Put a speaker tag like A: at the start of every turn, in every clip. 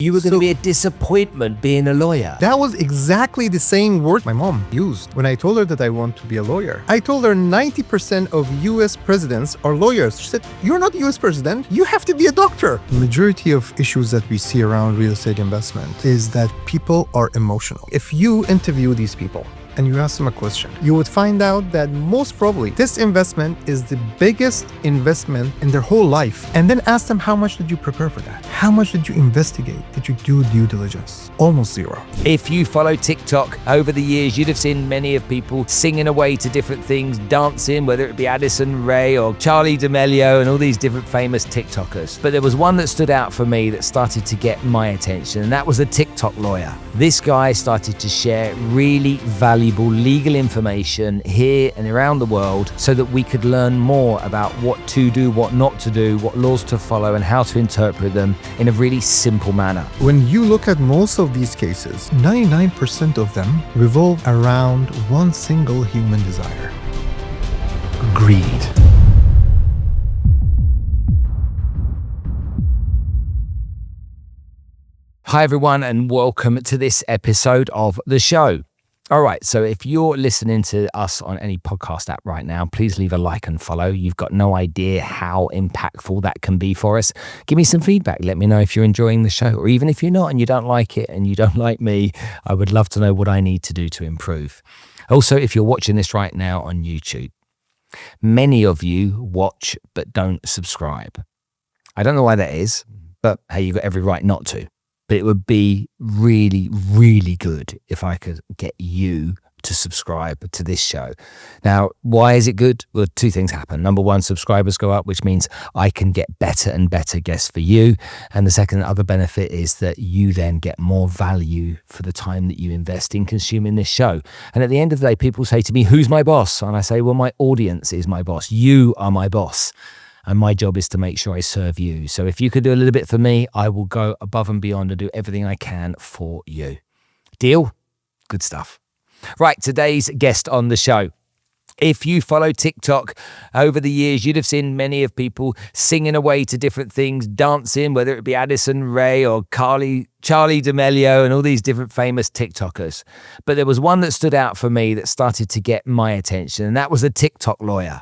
A: You were going to be a disappointment being a lawyer.
B: That was exactly the same word my mom used when I told her that I want to be a lawyer. I told her 90% of US presidents are lawyers. She said, "You're not US president, you have to be a doctor." The majority of issues that we see around real estate investment is that people are emotional. If you interview these people and you ask them a question, you would find out that most probably this investment is the biggest investment in their whole life. And then ask them, how much did you prepare for that? How much did you investigate? Did you do due diligence? Almost zero.
A: If you follow TikTok over the years, you'd have seen many of people singing away to different things, dancing, whether it be Addison Rae or Charlie D'Amelio and all these different famous TikTokers. But there was one that stood out for me that started to get my attention, and that was a TikTok lawyer. This guy started to share really valuable legal information here and around the world so that we could learn more about what to do, what not to do, what laws to follow, and how to interpret them in a really simple manner.
B: When you look at most of these cases, 99% of them revolve around one single human desire: greed.
A: Hi everyone, and welcome to this episode of the show. All right, so if you're listening to us on any podcast app right now, please leave a like and follow. You've got no idea how impactful that can be for us. Give me some feedback. Let me know if you're enjoying the show, or even if you're not and you don't like it and you don't like me, I would love to know what I need to do to improve. Also, if you're watching this right now on YouTube, many of you watch but don't subscribe. I don't know why that is, but hey, you've got every right not to. But it would be really, really good if I could get you to subscribe to this show. Now, why is it good? Well, two things happen. Number one, subscribers go up, which means I can get better and better guests for you. And the second other benefit is that you then get more value for the time that you invest in consuming this show. And at the end of the day, people say to me, "Who's my boss?" And I say, well, my audience is my boss. You are my boss. And my job is to make sure I serve you. So if you could do a little bit for me, I will go above and beyond and do everything I can for you. Deal? Good stuff. Right, today's guest on the show. If you follow TikTok over the years, you'd have seen many of people singing away to different things, dancing, whether it be Addison Rae or Charlie D'Amelio and all these different famous TikTokers. But there was one that stood out for me that started to get my attention, and that was a TikTok lawyer.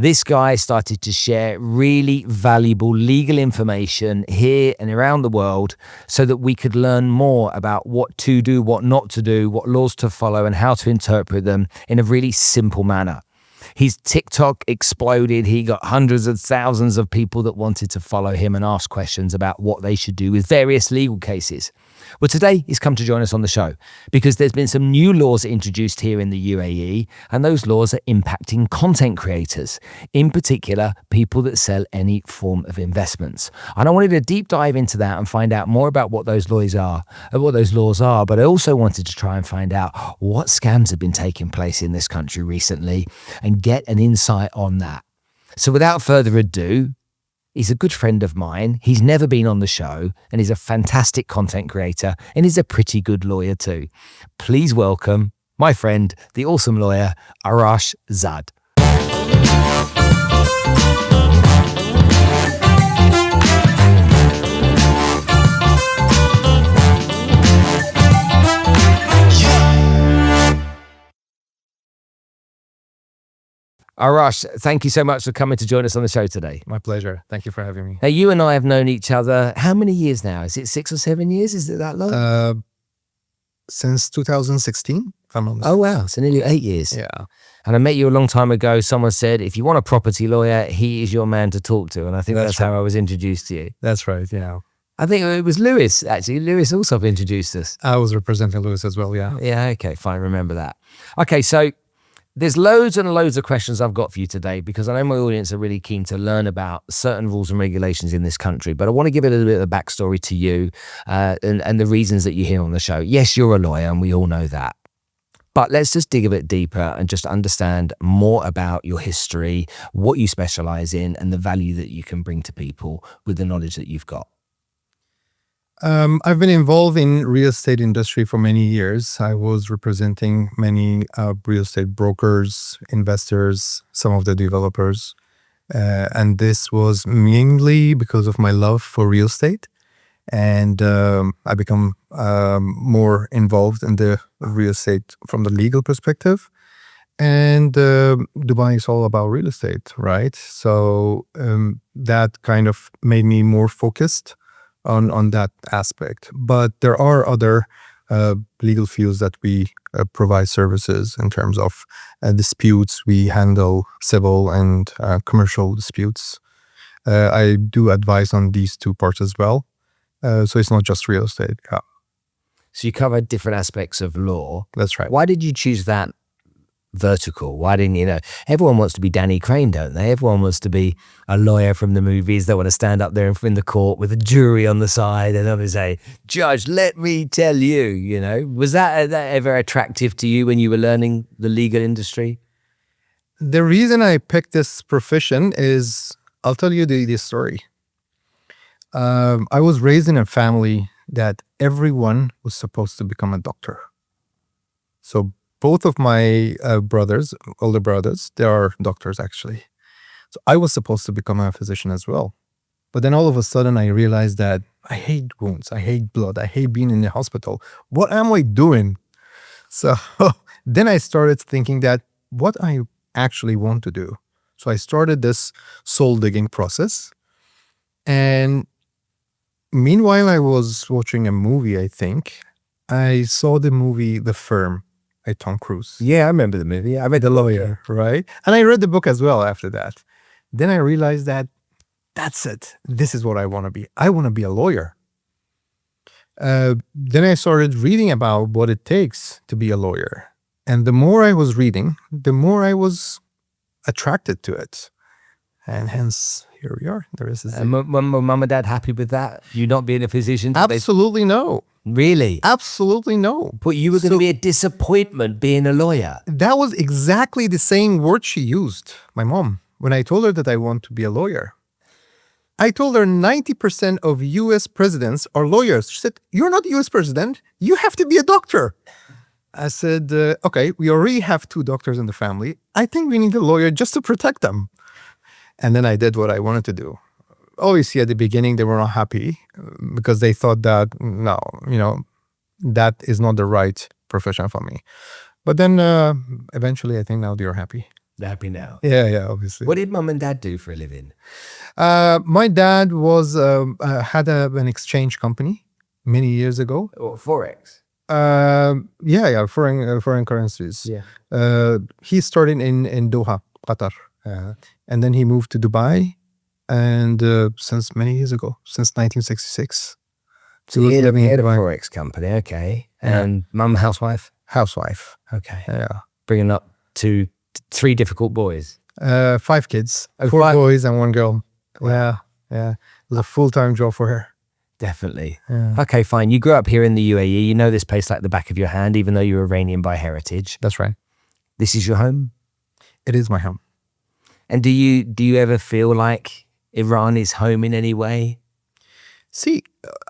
A: This guy started to share really valuable legal information here and around the world so that we could learn more about what to do, what not to do, what laws to follow, and how to interpret them in a really simple manner. His TikTok exploded. He got hundreds of thousands of people that wanted to follow him and ask questions about what they should do with various legal cases. Well, today he's come to join us on the show because there's been some new laws introduced here in the UAE, and those laws are impacting content creators, in particular, people that sell any form of investments. And I wanted to deep dive into that and find out more about what those laws are, but I also wanted to try and find out what scams have been taking place in this country recently and get an insight on that. So without further ado, he's a good friend of mine. He's never been on the show, and he's a fantastic content creator, and he's a pretty good lawyer too. Please welcome my friend, the awesome lawyer, Arash Zad. Arash, thank you so much for coming to join us on the show today.
B: My pleasure. Thank you for having me.
A: Now, you and I have known each other, how many years now? Is it 6 or 7 years? Is it that long?
B: Since 2016, if I'm not mistaken.
A: Oh, wow. So nearly 8 years.
B: Yeah.
A: And I met you a long time ago. Someone said, if you want a property lawyer, he is your man to talk to. And I think that's how I was introduced to you.
B: That's right, yeah.
A: I think it was Lewis, actually. Lewis also introduced us.
B: I was representing Lewis as well, yeah.
A: Yeah, okay, fine. Remember that. Okay, so there's loads and loads of questions I've got for you today because I know my audience are really keen to learn about certain rules and regulations in this country, but I want to give a little bit of a backstory to you and the reasons that you're here on the show. Yes, you're a lawyer and we all know that, but let's just dig a bit deeper and just understand more about your history, what you specialize in, and the value that you can bring to people with the knowledge that you've got.
B: I've been involved in real estate industry for many years. I was representing many real estate brokers, investors, some of the developers. And this was mainly because of my love for real estate and I become more involved in the real estate from the legal perspective. And Dubai is all about real estate, right? So that kind of made me more focused on that aspect. But there are other legal fields that we provide services in terms of disputes. We handle civil and commercial disputes. I do advise on these two parts as well. So it's not just real estate. Yeah,
A: So you cover different aspects of law.
B: that's right.
A: Why did you choose that vertical? Why didn't you know? Everyone wants to be Danny Crane, don't they? Everyone wants to be a lawyer from the movies. They want to stand up there in the court with a jury on the side and they say, "Judge, let me tell you." You know, was that ever attractive to you when you were learning the legal industry?
B: The reason I picked this profession is, I'll tell you the story. I was raised in a family that everyone was supposed to become a doctor. So both of my brothers, older brothers, they are doctors actually. So I was supposed to become a physician as well. But then all of a sudden I realized that I hate wounds, I hate blood, I hate being in the hospital. What am I doing? So then I started thinking that what I actually want to do. So I started this soul digging process. And meanwhile, I was watching a movie, I think. I saw the movie The Firm by Tom Cruise.
A: Yeah, I remember the movie. I read
B: The lawyer, right? And I read the book as well after that. Then I realized that that's it. This is what I want to be. I want to be a lawyer. Then I started reading about what it takes to be a lawyer. And the more I was reading, the more I was attracted to it. And hence, here we are. There is
A: And were mum and dad happy with that? You not being a physician?
B: absolutely no.
A: Really?
B: Absolutely no.
A: But you were going to be a disappointment being a lawyer.
B: That was exactly the same word she used, my mom, when I told her that I want to be a lawyer. I told her 90% of US presidents are lawyers. She said, "You're not US president. You have to be a doctor." I said, okay, we already have 2 doctors in the family. I think we need a lawyer just to protect them. And then I did what I wanted to do. Obviously, at the beginning, they were not happy because they thought that, no, that is not the right profession for me. But then eventually, I think now they're happy.
A: They're happy now.
B: Yeah, obviously.
A: What did mum and dad do for a living?
B: My dad was had an exchange company many years ago.
A: Or Forex?
B: Foreign currencies.
A: Yeah.
B: He started in Doha, Qatar. And then he moved to Dubai, and since many years ago, since 1966.
A: So he had a Forex company, okay. And mum, housewife?
B: Housewife.
A: Okay.
B: Yeah.
A: Bringing up 3 difficult boys.
B: 5 kids,
A: Oh,
B: 4
A: 5.
B: boys and 1 girl.
A: Wow.
B: Yeah. It was a full-time job for her.
A: Definitely.
B: Yeah.
A: Okay, fine. You grew up here in the UAE. You know this place like the back of your hand, even though you're Iranian by heritage.
B: That's right.
A: This is your home?
B: It is my home.
A: And do you ever feel like Iran is home in any way?
B: See,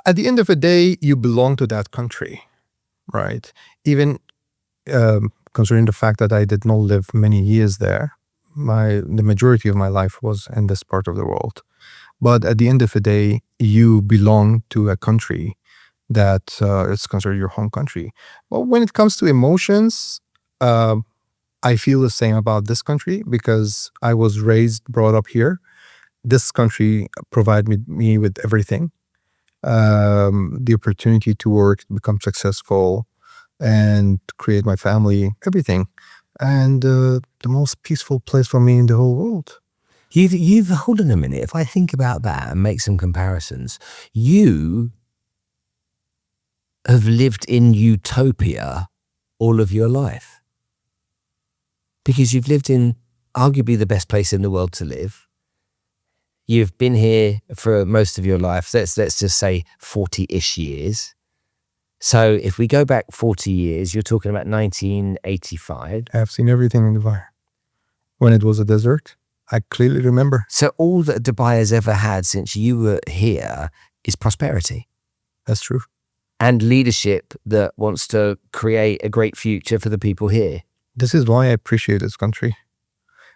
B: at the end of the day, you belong to that country, right? Even considering the fact that I did not live many years there, the majority of my life was in this part of the world. But at the end of the day, you belong to a country that is considered your home country. Well, when it comes to emotions, I feel the same about this country because I was brought up here. This country provided me with everything. The opportunity to work, become successful, and create my family, everything. And the most peaceful place for me in the whole world.
A: You've hold on a minute. If I think about that and make some comparisons, you have lived in utopia all of your life. Because you've lived in arguably the best place in the world to live. You've been here for most of your life. Let's just say 40-ish years. So if we go back 40 years, you're talking about 1985.
B: I've seen everything in Dubai. When it was a desert, I clearly remember.
A: So all that Dubai has ever had since you were here is prosperity.
B: That's true.
A: And leadership that wants to create a great future for the people here.
B: This is why I appreciate this country.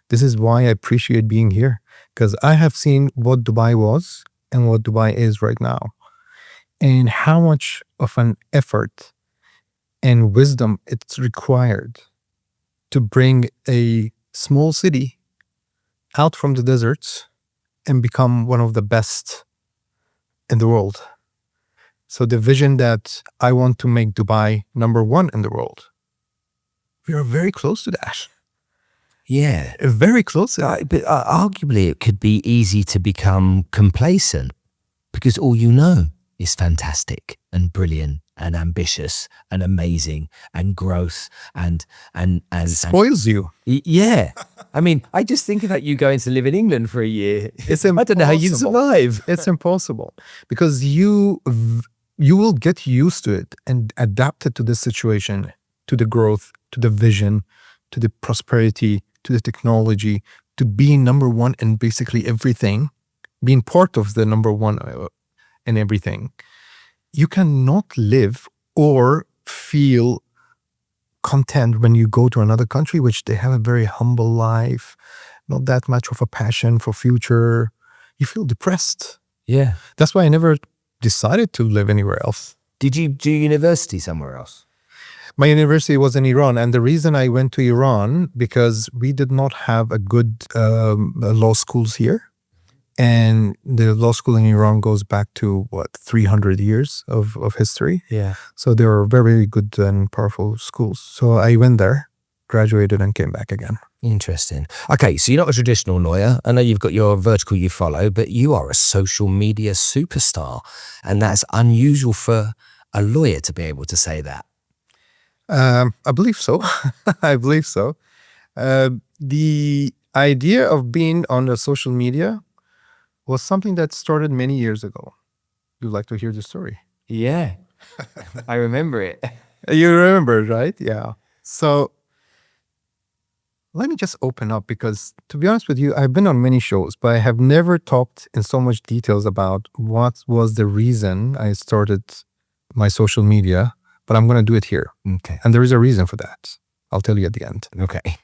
B: This is why I appreciate being here. Because I have seen what Dubai was and what Dubai is right now. and how much of an effort and wisdom it's required to bring a small city out from the deserts and become one of the best in the world. So the vision that I want to make Dubai number one in the world, we are very close to that.
A: Yeah.
B: Very close.
A: But arguably, it could be easy to become complacent because all you know is fantastic and brilliant and ambitious and amazing and growth and
B: Spoils you.
A: yeah. I mean, I just think about you going to live in England for a year.
B: It's
A: I don't know how you'd survive.
B: It's impossible because you will get used to it and adapt it to the situation, to the growth, to the vision, to the prosperity, to the technology, to being number one in basically everything, being part of the number one in everything. You cannot live or feel content when you go to another country, which they have a very humble life, not that much of a passion for future. You feel depressed.
A: Yeah.
B: That's why I never decided to live anywhere else.
A: Did you do university somewhere else?
B: My university was in Iran, and the reason I went to Iran because we did not have a good law schools here. And the law school in Iran goes back to 300 years of history.
A: Yeah.
B: So they were very good and powerful schools. So I went there, graduated, and came back again.
A: Interesting. Okay, so you're not a traditional lawyer. I know you've got your vertical you follow, but you are a social media superstar. And that's unusual for a lawyer to be able to say that.
B: I believe so. I believe so. The idea of being on the social media was something that started many years ago. You'd like to hear the story?
A: Yeah. I remember it.
B: You remember, right? Yeah. So let me just open up because, to be honest with you, I've been on many shows, but I have never talked in so much details about what was the reason I started my social media, but I'm going to do it here.
A: Okay.
B: And there is a reason for that. I'll tell you at the end.
A: Okay.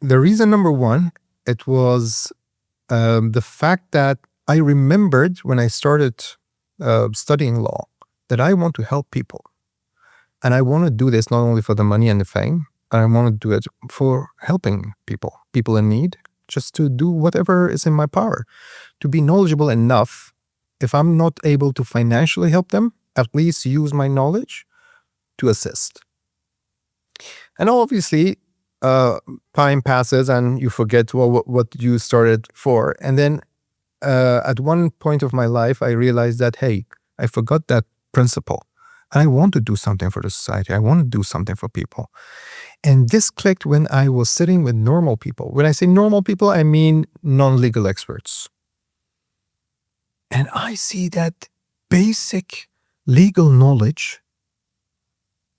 B: The reason number one, it was the fact that I remembered when I started studying law that I want to help people. And I want to do this not only for the money and the fame, I want to do it for helping people in need, just to do whatever is in my power, to be knowledgeable enough. If I'm not able to financially help them, at least use my knowledge to assist. And obviously, time passes and you forget what you started for. And then at one point of my life, I realized that, hey, I forgot that principle. And I want to do something for the society. I want to do something for people. And this clicked when I was sitting with normal people. When I say normal people, I mean non-legal experts. And I see that basic legal knowledge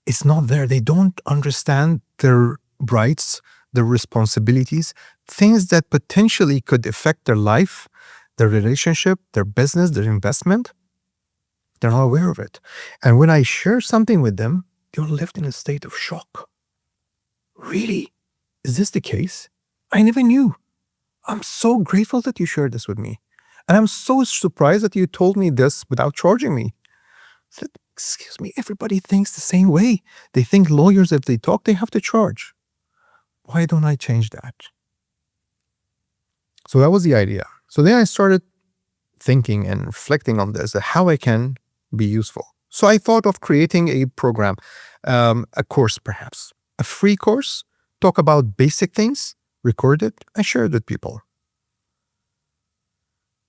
B: is not there. They don't understand their rights, their responsibilities, things that potentially could affect their life, their relationship, their business, their investment. They're not aware of it. And when I share something with them, they're left in a state of shock. Really? Is this the case? I never knew. I'm so grateful that you shared this with me. And I'm so surprised that you told me this without charging me. I said, excuse me, everybody thinks the same way. They think lawyers, if they talk, they have to charge. Why don't I change that? So that was the idea. So then I started thinking and reflecting on this, how I can be useful. So I thought of creating a program, a course perhaps, a free course, talk about basic things, record it, and share it with people.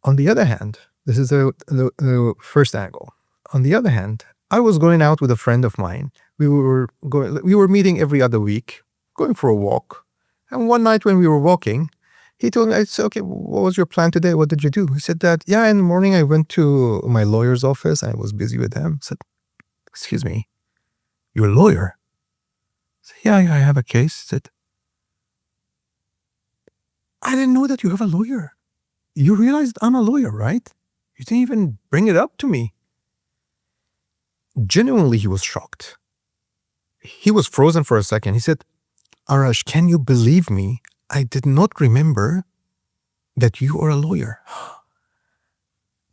B: On the other hand, this is the first angle. On the other hand, I was going out with a friend of mine. We were meeting every other week, going for a walk. And one night when we were walking, he told me, I said, okay, what was your plan today? What did you do? He said that, yeah, in the morning I went to my lawyer's office. I was busy with him. I said, excuse me, you're a lawyer? I said, yeah, I have a case. He said, I didn't know that you have a lawyer. You realized I'm a lawyer, right? You didn't even bring it up to me. Genuinely, he was shocked. He was frozen for a second. He said, Arash, can you believe me? I did not remember that you are a lawyer.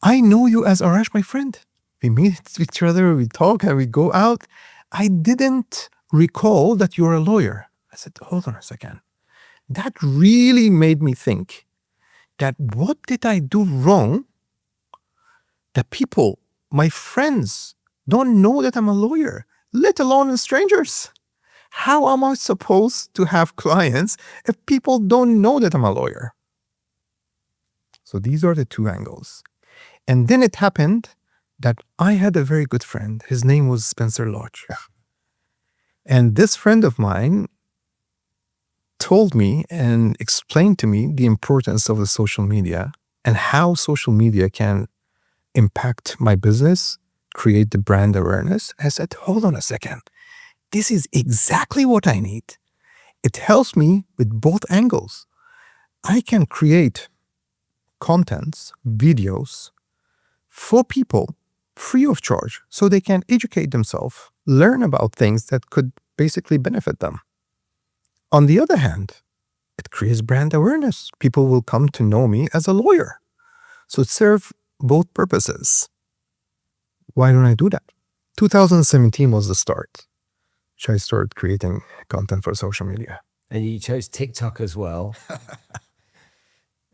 B: I know you as Arash, my friend. We meet each other, we talk, and we go out. I didn't recall that you're a lawyer. I said, hold on a second. That really made me think that what did I do wrong that people, my friends, don't know that I'm a lawyer, let alone strangers? How am I supposed to have clients if people don't know that I'm a lawyer? So these are the two angles. And then it happened that I had a very good friend. His name was Spencer Lodge. And this friend of mine told me and explained to me the importance of the social media and how social media can impact my business, create the brand awareness. I said, hold on a second. This is exactly what I need. It helps me with both angles. I can create contents, videos for people free of charge so they can educate themselves, learn about things that could basically benefit them. On the other hand, it creates brand awareness. People will come to know me as a lawyer. So it serves both purposes. Why don't I do that? 2017 was the start. I started creating content for social media.
A: And you chose TikTok as well.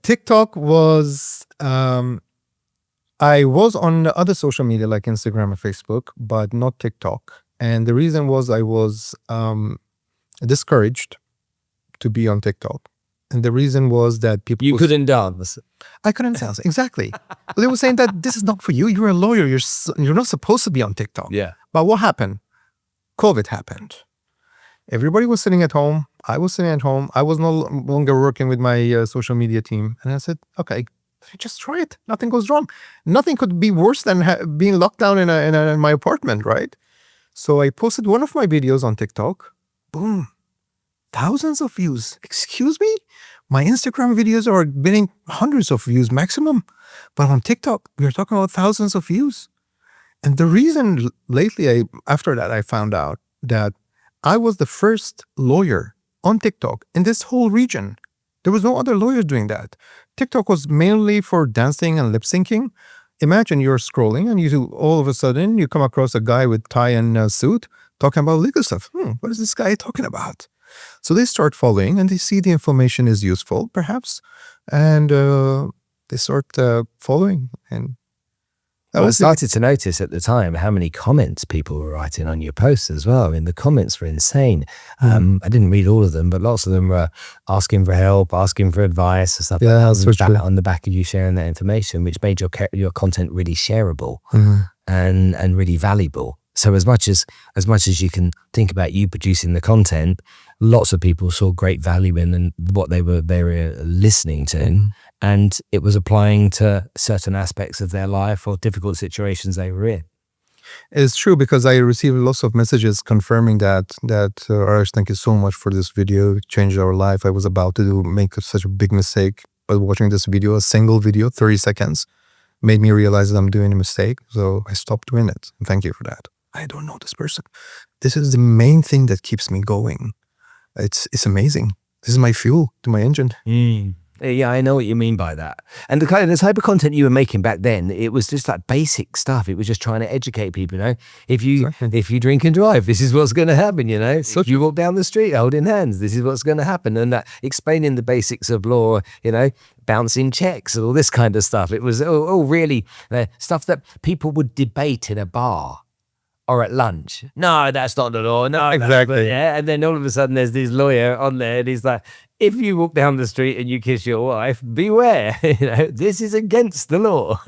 B: TikTok was, I was on other social media like Instagram and Facebook, but not TikTok. And the reason was I was discouraged to be on TikTok. And the reason was that people...
A: You couldn't dance.
B: I couldn't dance, exactly. They were saying that this is not for you. You're a lawyer. You're not supposed to be on TikTok.
A: Yeah.
B: But what happened? COVID happened. Everybody was sitting at home. I was sitting at home. I was no longer working with my social media team. And I said, okay, just try it. Nothing goes wrong. Nothing could be worse than being locked down in my apartment, right? So I posted one of my videos on TikTok. Boom. Thousands of views. Excuse me? My Instagram videos are getting hundreds of views maximum. But on TikTok, we're talking about thousands of views. And the reason lately, after that, I found out that I was the first lawyer on TikTok in this whole region. There was no other lawyer doing that. TikTok was mainly for dancing and lip syncing. Imagine you're scrolling and all of a sudden you come across a guy with tie and suit talking about legal stuff. What is this guy talking about? So they start following and they see the information is useful, perhaps, and they start following. And
A: I started to notice at the time how many comments people were writing on your posts as well. I mean, the comments were insane. I didn't read all of them, but lots of them were asking for help, asking for advice and stuff.
B: Yeah,
A: on the back of you sharing that information, which made your content really shareable and really valuable. So as much as you can think about you producing the content, lots of people saw great value in what they were listening to, and it was applying to certain aspects of their life or difficult situations they were in.
B: It's true, because I received lots of messages confirming that Arash, thank you so much for this video. It changed our life. I was about to make such a big mistake, but watching this video, a single video, 30 seconds, made me realize that I'm doing a mistake. So I stopped doing it. And thank you for that. I don't know this person. This is the main thing that keeps me going. It's amazing. This is my fuel to my engine.
A: Yeah, I know what you mean by that. And the type of content you were making back then, it was just like basic stuff. It was just trying to educate people, you know. If you drink and drive, this is what's going to happen, you know. If you walk down the street holding hands, this is what's going to happen. And that explaining the basics of law, you know, bouncing checks and all this kind of stuff. It was all really stuff that people would debate in a bar or at lunch. No, that's not the law. No,
B: exactly.
A: Yeah, and then all of a sudden there's this lawyer on there and he's like, if you walk down the street and you kiss your wife, beware. You know, this is against the law.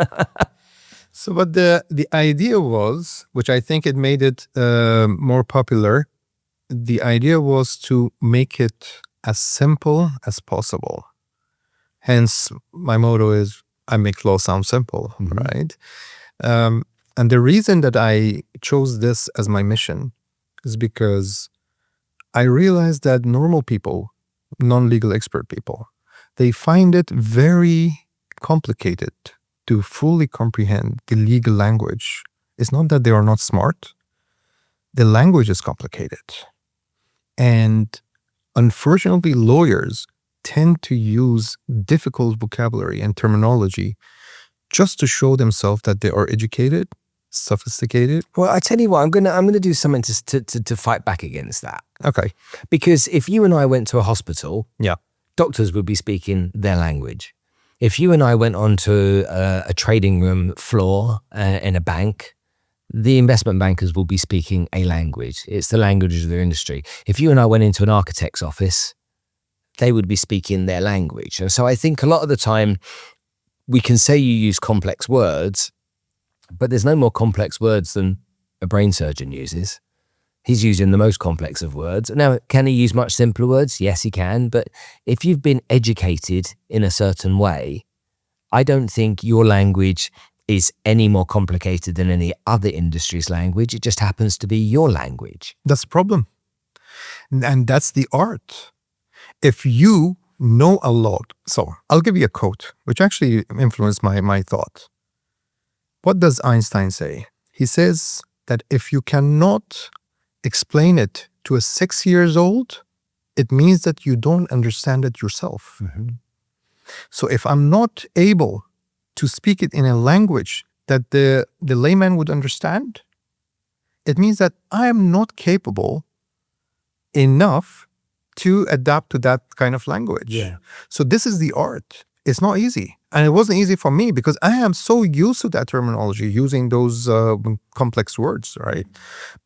B: So, but the idea was, which I think it made it more popular, the idea was to make it as simple as possible. Hence, my motto is, I make law sound simple, right? And the reason that I chose this as my mission is because I realized that normal people, non-legal expert people, they find it very complicated to fully comprehend the legal language. It's not that they are not smart. The language is complicated. And unfortunately, lawyers tend to use difficult vocabulary and terminology just to show themselves that they are educated, sophisticated.
A: Well, I tell you what, I'm gonna do something to fight back against that.
B: Okay.
A: Because if you and I went to a hospital,
B: Yeah.
A: doctors would be speaking their language. If you and I went onto a trading room floor in a bank, the investment bankers will be speaking a language. It's the language of their industry. If you and I went into an architect's office, they would be speaking their language. And so I think a lot of the time we can say you use complex words, but there's no more complex words than a brain surgeon uses. He's using the most complex of words. Now, can he use much simpler words? Yes, he can. But if you've been educated in a certain way, I don't think your language is any more complicated than any other industry's language. It just happens to be your language.
B: That's the problem. And that's the art. If you know a lot, so I'll give you a quote, which actually influenced my thought. What does Einstein say? He says that if you cannot explain it to a 6 years old, it means that you don't understand it yourself.
A: Mm-hmm.
B: So if I'm not able to speak it in a language that the layman would understand, it means that I am not capable enough to adapt to that kind of language.
A: Yeah.
B: So this is the art. It's not easy. And it wasn't easy for me because I am so used to that terminology, using those complex words, right?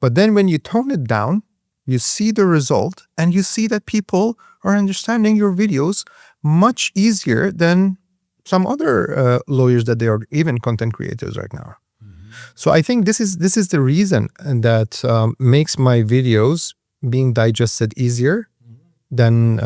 B: But then when you tone it down, you see the result and you see that people are understanding your videos much easier than some other lawyers that they are even content creators right now. Mm-hmm. So I think this is the reason that makes my videos being digested easier than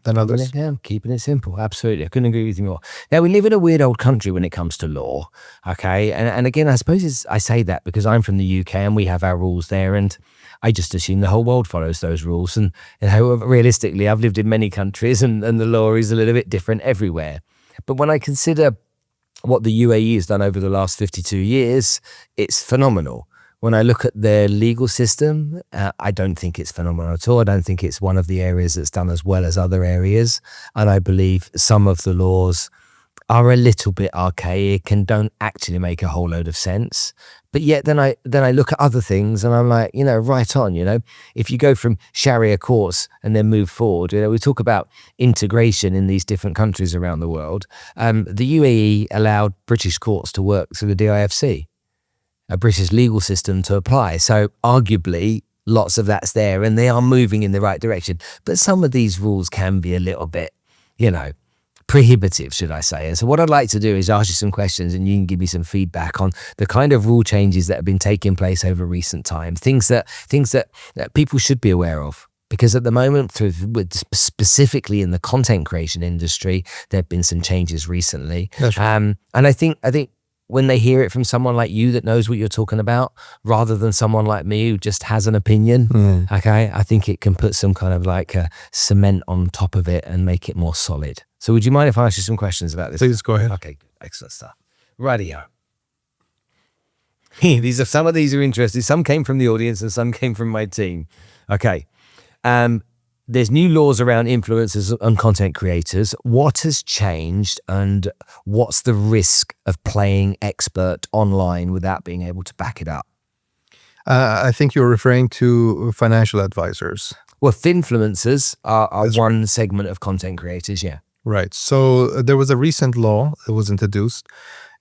B: others.
A: Yeah, keeping it simple. Absolutely. I couldn't agree with you more. Now, we live in a weird old country when it comes to law. Okay. And again, I suppose I say that because I'm from the UK and we have our rules there. And I just assume the whole world follows those rules. And realistically, I've lived in many countries and the law is a little bit different everywhere. But when I consider what the UAE has done over the last 52 years, it's phenomenal. When I look at their legal system, I don't think it's phenomenal at all. I don't think it's one of the areas that's done as well as other areas. And I believe some of the laws are a little bit archaic and don't actually make a whole load of sense. But yet then I look at other things and I'm like, right on, if you go from Sharia courts and then move forward, we talk about integration in these different countries around the world. The UAE allowed British courts to work through the DIFC. A British legal system to apply. So arguably lots of that's there and they are moving in the right direction. But some of these rules can be a little bit, prohibitive, should I say. And so what I'd like to do is ask you some questions and you can give me some feedback on the kind of rule changes that have been taking place over recent time, things that people should be aware of. Because at the moment, specifically in the content creation industry, there have been some changes recently.
B: That's right.
A: And I think when they hear it from someone like you that knows what you're talking about, rather than someone like me who just has an opinion, okay, I think it can put some kind of like a cement on top of it and make it more solid. So would you mind if I ask you some questions about this?
B: Please go ahead.
A: Okay, excellent stuff. Radio. Some of these are interesting. Some came from the audience and some came from my team. Okay. There's new laws around influencers and content creators. What has changed and what's the risk of playing expert online without being able to back it up?
B: I think you're referring to financial advisors.
A: Well, Finfluencers are one segment of content creators, yeah.
B: Right. So there was a recent law that was introduced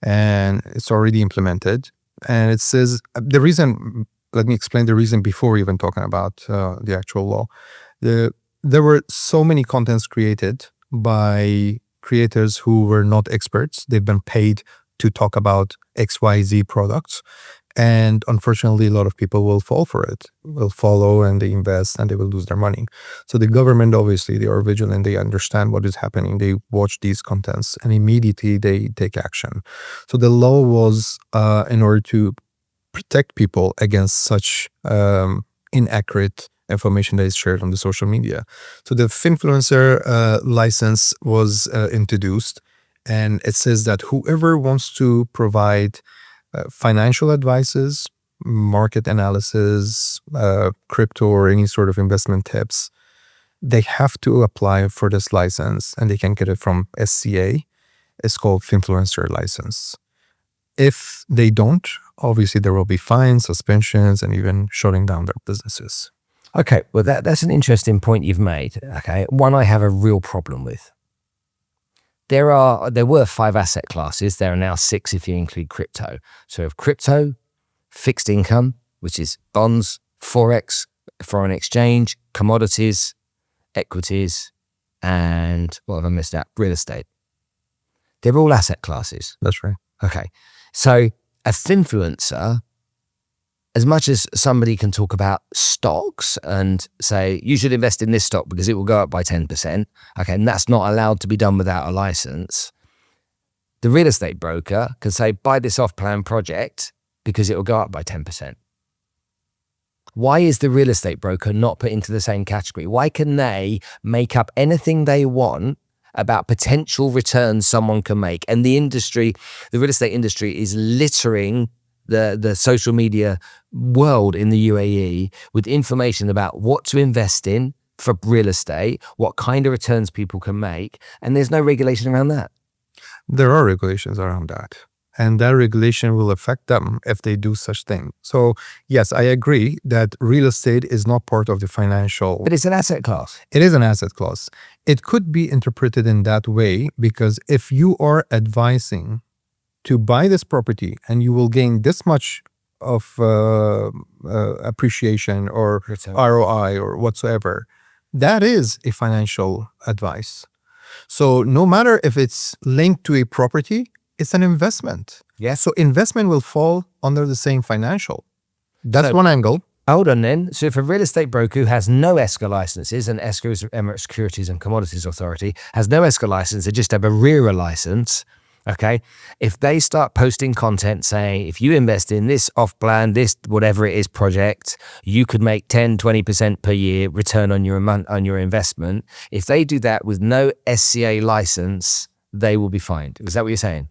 B: and it's already implemented. And it says the reason, let me explain the reason before even talking about the actual law. There were so many contents created by creators who were not experts. They've been paid to talk about XYZ products. And unfortunately, a lot of people will fall for it, will follow and they invest and they will lose their money. So the government, obviously, they are vigilant. They understand what is happening. They watch these contents and immediately they take action. So the law was in order to protect people against such inaccurate information that is shared on the social media. So the Finfluencer license was introduced, and it says that whoever wants to provide financial advices, market analysis, crypto or any sort of investment tips, they have to apply for this license and they can get it from SCA. It's called Finfluencer license. If they don't, obviously there will be fines, suspensions, and even shutting down their businesses.
A: Okay, well, that's an interesting point you've made. Okay, one I have a real problem with. There were 5 asset classes. There are now 6 if you include crypto. So we have crypto, fixed income, which is bonds, forex, foreign exchange, commodities, equities, and what have I missed out? Real estate. They're all asset classes.
B: That's right.
A: Okay, so a finfluencer, as much as somebody can talk about stocks and say, you should invest in this stock because it will go up by 10%, okay, and that's not allowed to be done without a license, the real estate broker can say, buy this off-plan project because it will go up by 10%. Why is the real estate broker not put into the same category? Why can they make up anything they want about potential returns someone can make? And the real estate industry is littering the social media world in the UAE with information about what to invest in for real estate, what kind of returns people can make, and there's no regulation around that.
B: There are regulations around that, and that regulation will affect them if they do such thing. So yes, I agree that real estate is not part of the financial.
A: But it's an asset class.
B: It is an asset class. It could be interpreted in that way because if you are advising to buy this property and you will gain this much of appreciation or
A: Return.
B: ROI or whatsoever, that is a financial advice. So no matter if it's linked to a property, it's an investment.
A: Yes.
B: So investment will fall under the same financial. That's one angle.
A: Hold on then. So if a real estate broker who has no ESCA licenses, and ESCA is Emirates Securities and Commodities Authority, has no ESCA license, they just have a RERA license, okay? If they start posting content saying, if you invest in this off-plan, this whatever it is project, you could make 10, 20% per year return on your investment. If they do that with no SCA license, they will be fined. Is that what you're saying?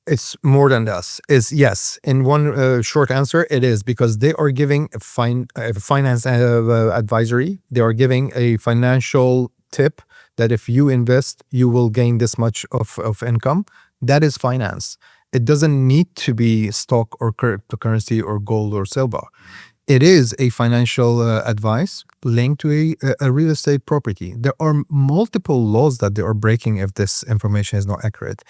B: It's more than this. Yes. In one short answer, it is because they are giving a finance advisory. They are giving a financial tip that if you invest, you will gain this much of income. That is finance. It doesn't need to be stock or cryptocurrency or gold or silver. It is a financial advice linked to a real estate property. There are multiple laws that they are breaking if this information is not accurate,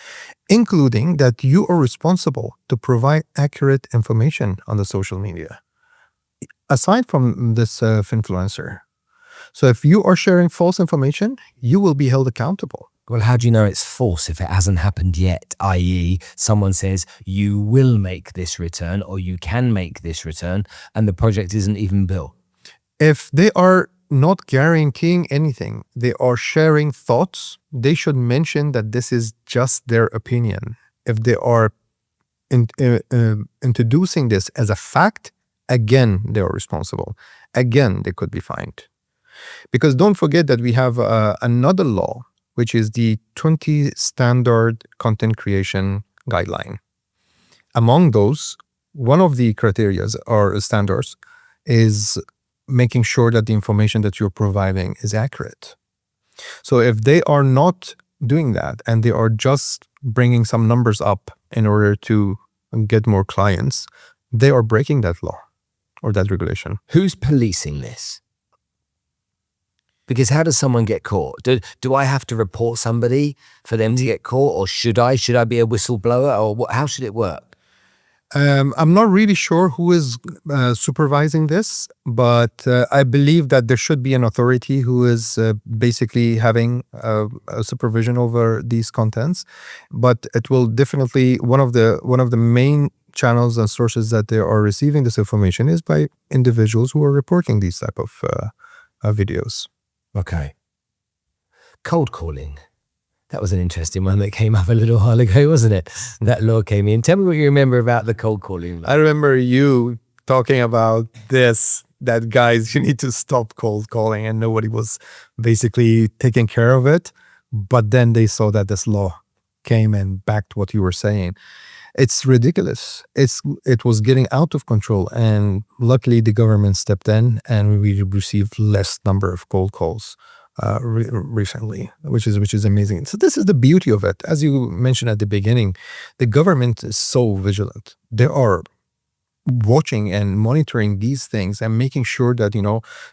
B: including that you are responsible to provide accurate information on the social media. Aside from this Finfluencer. So if you are sharing false information, you will be held accountable.
A: Well, how do you know it's false if it hasn't happened yet? I.e., someone says you will make this return or you can make this return and the project isn't even built.
B: If they are not guaranteeing anything, they are sharing thoughts, they should mention that this is just their opinion. If they are introducing this as a fact, again, they are responsible. Again, they could be fined. Because don't forget that we have another law, which is the 20 standard content creation guideline. Among those, one of the criteria or standards is making sure that the information that you're providing is accurate. So if they are not doing that and they are just bringing some numbers up in order to get more clients, they are breaking that law or that regulation.
A: Who's policing this? Because how does someone get caught? Do I have to report somebody for them to get caught, or should I? Should I be a whistleblower, or how should it work?
B: I'm not really sure who is supervising this, but I believe that there should be an authority who is basically having a supervision over these contents. But it will definitely one of the main channels and sources that they are receiving this information is by individuals who are reporting these type of videos.
A: Okay. Cold calling. That was an interesting one that came up a little while ago, wasn't it? That law came in. Tell me what you remember about the cold calling.
B: I remember you talking about this, that guys, you need to stop cold calling, and nobody was basically taking care of it. But then they saw that this law came and backed what you were saying. It's ridiculous. It was getting out of control, and luckily the government stepped in and we received less number of cold calls recently, which is amazing. So this is the beauty of it. As you mentioned at the beginning, the government is so vigilant. They are watching and monitoring these things and making sure that,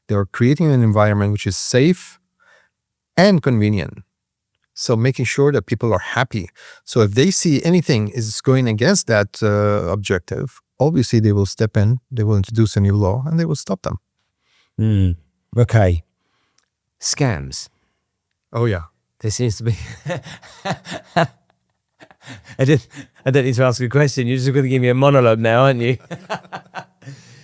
B: they're creating an environment which is safe and convenient. So making sure that people are happy. So if they see anything is going against that objective, obviously they will step in, they will introduce a new law, and they will stop them.
A: Okay. Scams.
B: Oh yeah.
A: There seems to be... I don't need to ask a question. You're just going to give me a monologue now, aren't you?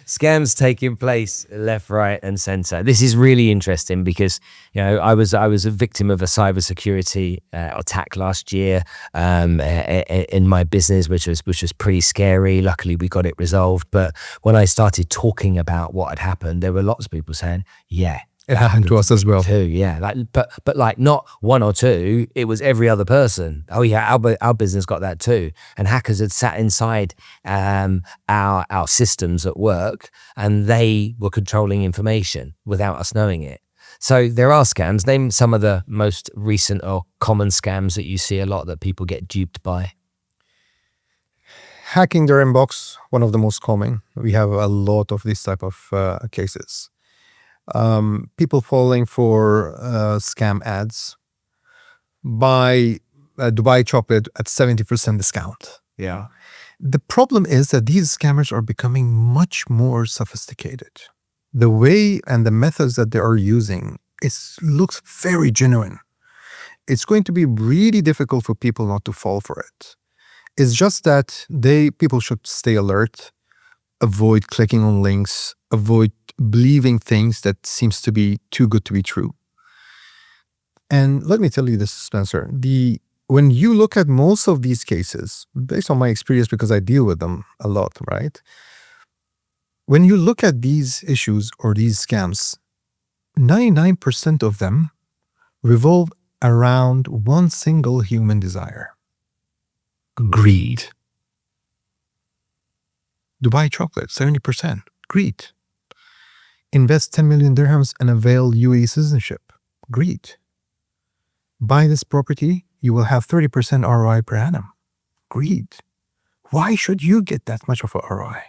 A: Scams taking place left, right, and center. This is really interesting because I was a victim of a cybersecurity attack last year in my business, which was pretty scary. Luckily, we got it resolved. But when I started talking about what had happened, there were lots of people saying, "Yeah,
B: it happened to us as well
A: too." Yeah, but like not one or two. It was every other person. Oh yeah, our business got that too. And hackers had sat inside our systems at work, and they were controlling information without us knowing it. So there are scams. Name some of the most recent or common scams that you see a lot that people get duped by.
B: Hacking their inbox, one of the most common. We have a lot of these type of cases. People falling for scam ads. Buy Dubai chocolate at 70% discount.
A: Yeah.
B: The problem is that these scammers are becoming much more sophisticated. The way and the methods that they are using, it looks very genuine. It's going to be really difficult for people not to fall for it. It's just that people should stay alert, avoid clicking on links, avoid believing things that seems to be too good to be true. And let me tell you this, Spencer, when you look at most of these cases, based on my experience, because I deal with them a lot, right? When you look at these issues or these scams, 99% of them revolve around one single human desire: greed. Dubai chocolate, 70%, greed. Invest 10 million dirhams and avail UAE citizenship, greed. Buy this property, you will have 30% ROI per annum, greed. Why should you get that much of a ROI?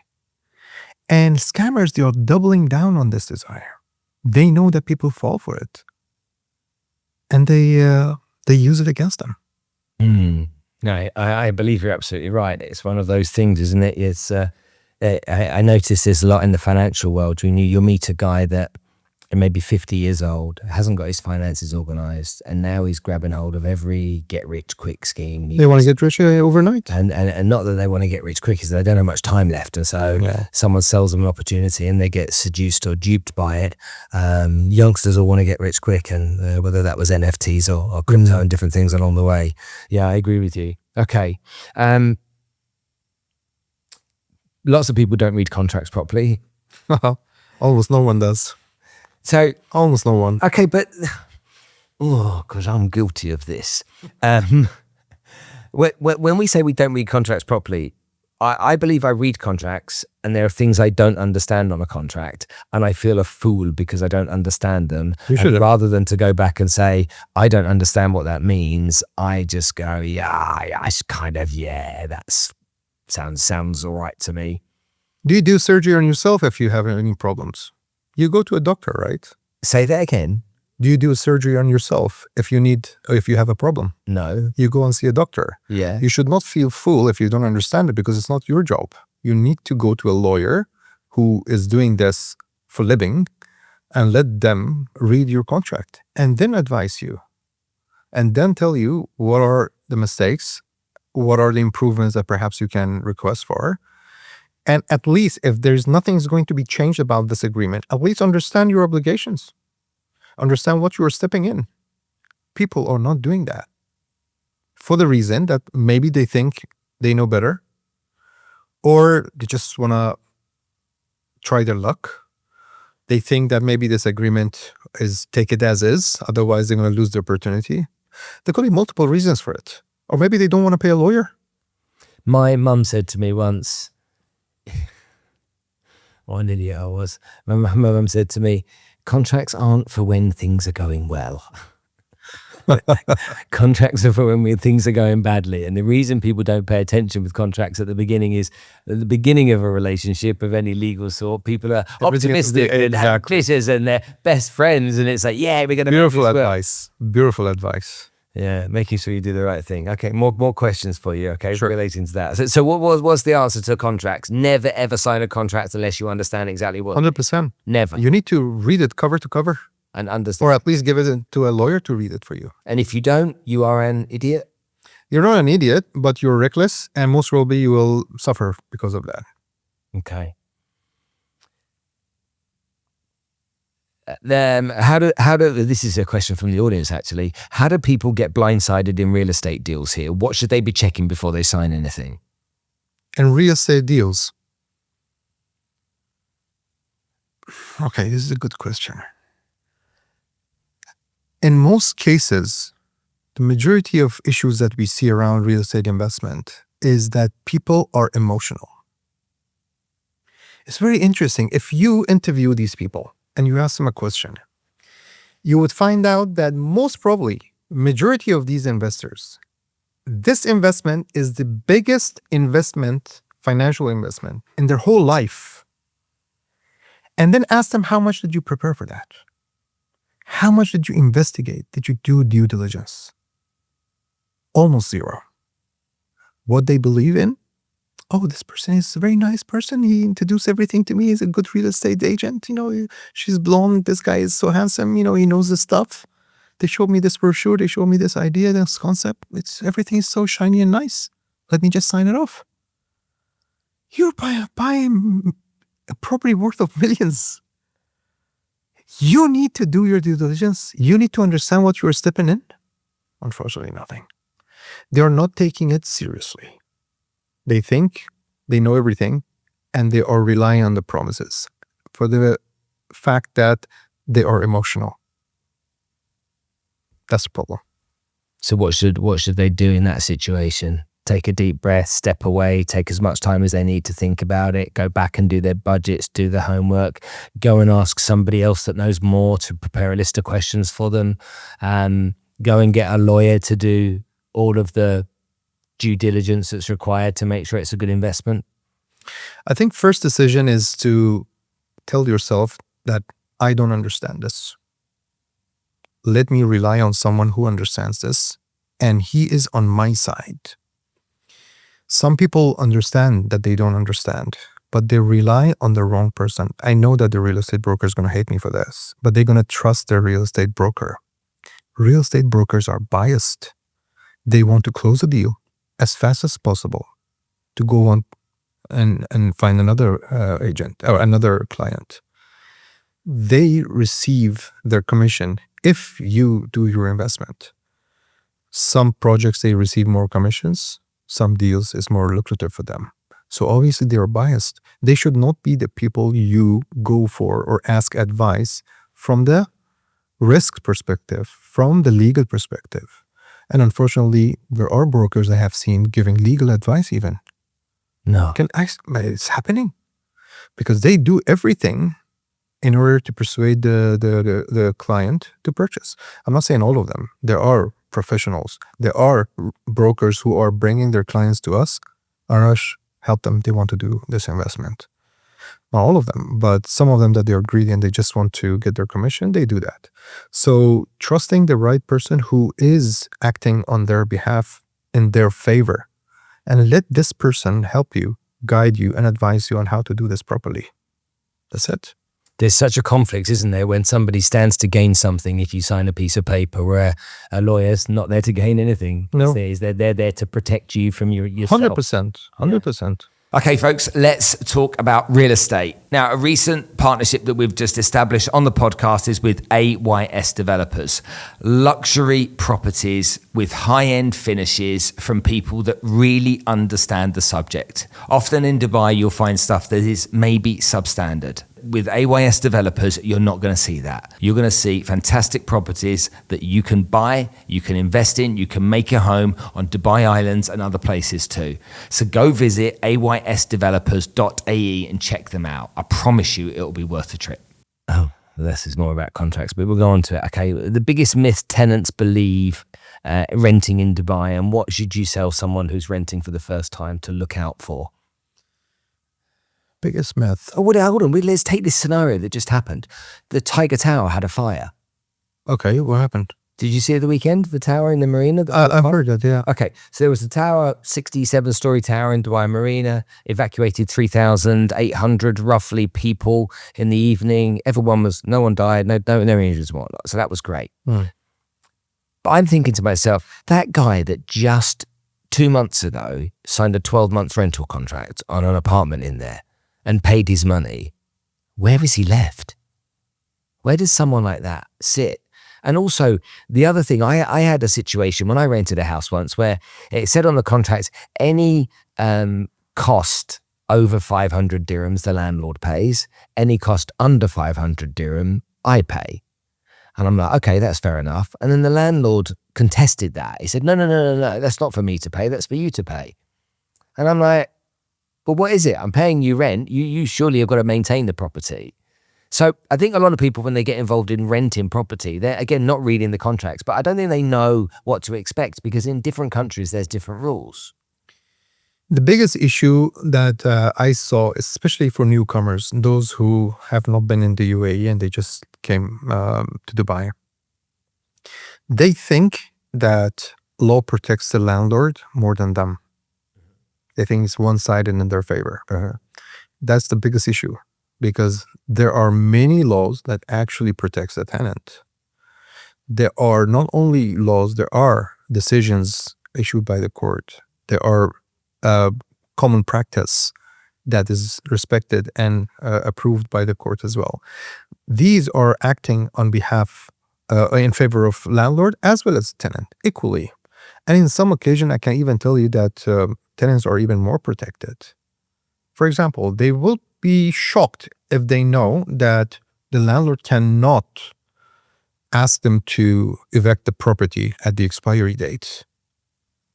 B: And scammers, they are doubling down on this desire. They know that people fall for it, and they use it against them.
A: No, I believe you're absolutely right. It's one of those things, isn't it? It's I notice this a lot in the financial world. You'll meet a guy that maybe 50 years old, hasn't got his finances organized, and now he's grabbing hold of every get-rich-quick scheme.
B: They want to get rich overnight.
A: And not that they want to get rich quick, is they don't have much time left. And so someone sells them an opportunity and they get seduced or duped by it. Youngsters all want to get rich quick, and whether that was NFTs or crypto and different things along the way. Yeah, I agree with you. Okay. Lots of people don't read contracts properly.
B: Almost no one does.
A: So
B: almost no one.
A: Okay, but because I'm guilty of this. When we say we don't read contracts properly, I believe I read contracts, and there are things I don't understand on a contract, and I feel a fool because I don't understand them. And rather than to go back and say I don't understand what that means, I just go, that sounds all right to me.
B: Do you do surgery on yourself if you have any problems? You go to a doctor, right?
A: Say that again.
B: Do you do a surgery on yourself if you have a problem?
A: No.
B: You go and see a doctor.
A: Yeah.
B: You should not feel fool if you don't understand it, because it's not your job. You need to go to a lawyer who is doing this for living and let them read your contract and then advise you and then tell you what are the mistakes, what are the improvements that perhaps you can request for. And at least if there's nothing's going to be changed about this agreement, at least understand your obligations. Understand what you are stepping in. People are not doing that for the reason that maybe they think they know better, or they just want to try their luck. They think that maybe this agreement is take it as is, otherwise they're going to lose the opportunity. There could be multiple reasons for it. Or maybe they don't want to pay a lawyer.
A: My mum said to me once, what an idiot I was. My mum said to me, Contracts aren't for when things are going well. Contracts are for when things are going badly. And the reason people don't pay attention with contracts at the beginning is at the beginning of a relationship of any legal sort, people are optimistic and have ambitious and they're best friends. And it's like, yeah, we're going to
B: Beautiful advice. Beautiful advice.
A: Yeah, making sure you do the right thing. Okay, more questions for you, okay,
B: sure.
A: Relating to that. So what's the answer to contracts? Never, ever sign a contract unless you understand exactly what.
B: 100%.
A: Never.
B: You need to read it cover to cover.
A: And understand.
B: Or at least give it to a lawyer to read it for you.
A: And if you don't, you are an idiot?
B: You're not an idiot, but you're reckless, and most probably you will suffer because of that.
A: Okay. How do this is a question from the audience actually. How do people get blindsided in real estate deals here? What should they be checking before they sign anything?
B: In real estate deals. Okay, this is a good question. In most cases, the majority of issues that we see around real estate investment is that people are emotional. It's very interesting. If you interview these people and you ask them a question, you would find out that most probably majority of these investors, this investment is the biggest investment, financial investment in their whole life. And then ask them, how much did you prepare for that? How much did you investigate? Did you do due diligence? Almost zero. What they believe in? Oh, this person is a very nice person. He introduced everything to me. He's a good real estate agent. She's blonde. This guy is so handsome. He knows the stuff. They showed me this brochure. They showed me this idea, this concept. Everything is so shiny and nice. Let me just sign it off. You're buying a property worth of millions. You need to do your due diligence. You need to understand what you're stepping in. Unfortunately, nothing. They are not taking it seriously. They think they know everything, and they are relying on the promises for the fact that they are emotional. That's the problem.
A: So what should they do in that situation? Take a deep breath, step away, take as much time as they need to think about it, go back and do their budgets, do the homework, go and ask somebody else that knows more to prepare a list of questions for them, go and get a lawyer to do all of the due diligence that's required to make sure it's a good investment?
B: I think first decision is to tell yourself that I don't understand this. Let me rely on someone who understands this, and he is on my side. Some people understand that they don't understand, but they rely on the wrong person. I know that the real estate broker is going to hate me for this, but they're going to trust their real estate broker. Real estate brokers are biased. They want to close a deal as fast as possible to go on and find another agent or another client. They receive their commission if you do your investment. Some projects, they receive more commissions. Some deals is more lucrative for them. So obviously they are biased. They should not be the people you go for or ask advice from the risk perspective, from the legal perspective. And unfortunately, there are brokers I have seen giving legal advice even.
A: No.
B: It's happening. Because they do everything in order to persuade the client to purchase. I'm not saying all of them. There are professionals. There are brokers who are bringing their clients to us. Arash, help them. They want to do this investment. Not all of them, but some of them that they are greedy and they just want to get their commission, they do that. So trusting the right person who is acting on their behalf in their favor, and let this person help you, guide you, and advise you on how to do this properly. That's it.
A: There's such a conflict, isn't there, when somebody stands to gain something if you sign a piece of paper where a lawyer's not there to gain anything.
B: No.
A: They're there to protect you from yourself.
B: 100%. 100%.
A: Okay, folks, let's talk about real estate. Now, a recent partnership that we've just established on the podcast is with AYS Developers. Luxury properties with high-end finishes from people that really understand the subject. Often in Dubai, you'll find stuff that is maybe substandard. With AYS Developers, you're not going to see that. You're going to see fantastic properties that you can buy, you can invest in, you can make your home on Dubai Islands and other places too. So go visit aysdevelopers.ae and check them out. I promise you it'll be worth the trip.
B: Oh,
A: This is more about contracts, but we'll go on to it. Okay, the biggest myth tenants believe renting in Dubai, and what should you tell someone who's renting for the first time to look out for?
B: Biggest myth.
A: Oh, hold on. Let's take this scenario that just happened. The Tiger Tower had a fire.
B: Okay, what happened?
A: Did you see it the weekend, the tower in the marina?
B: I've heard that, yeah.
A: Okay, so there was a tower, 67-story tower in Dubai Marina, evacuated 3,800 roughly people in the evening. No one died, no injuries and whatnot. So that was great. But I'm thinking to myself, that guy that just 2 months ago signed a 12-month rental contract on an apartment in there and paid his money, where is he left? Where does someone like that sit? And also, the other thing, I had a situation when I rented a house once where it said on the contract, any cost over 500 dirhams, the landlord pays. Any cost under 500 dirham, I pay. And I'm like, okay, that's fair enough. And then the landlord contested that. He said, no, that's not for me to pay. That's for you to pay. And I'm like, but what is it? I'm paying you rent. You surely have got to maintain the property. So I think a lot of people, when they get involved in renting property, they're, again, not reading the contracts, but I don't think they know what to expect because in different countries, there's different rules.
B: The biggest issue that I saw, especially for newcomers, those who have not been in the UAE and they just came to Dubai, they think that law protects the landlord more than them. They think it's one-sided in their favor. That's the biggest issue. Because there are many laws that actually protects the tenant. There are not only laws, there are decisions issued by the court. There are common practice that is respected and approved by the court as well. These are acting on behalf, in favor of landlord as well as tenant equally. And in some occasion, I can even tell you that tenants are even more protected. For example, they will be shocked if they know that the landlord cannot ask them to evict the property at the expiry date.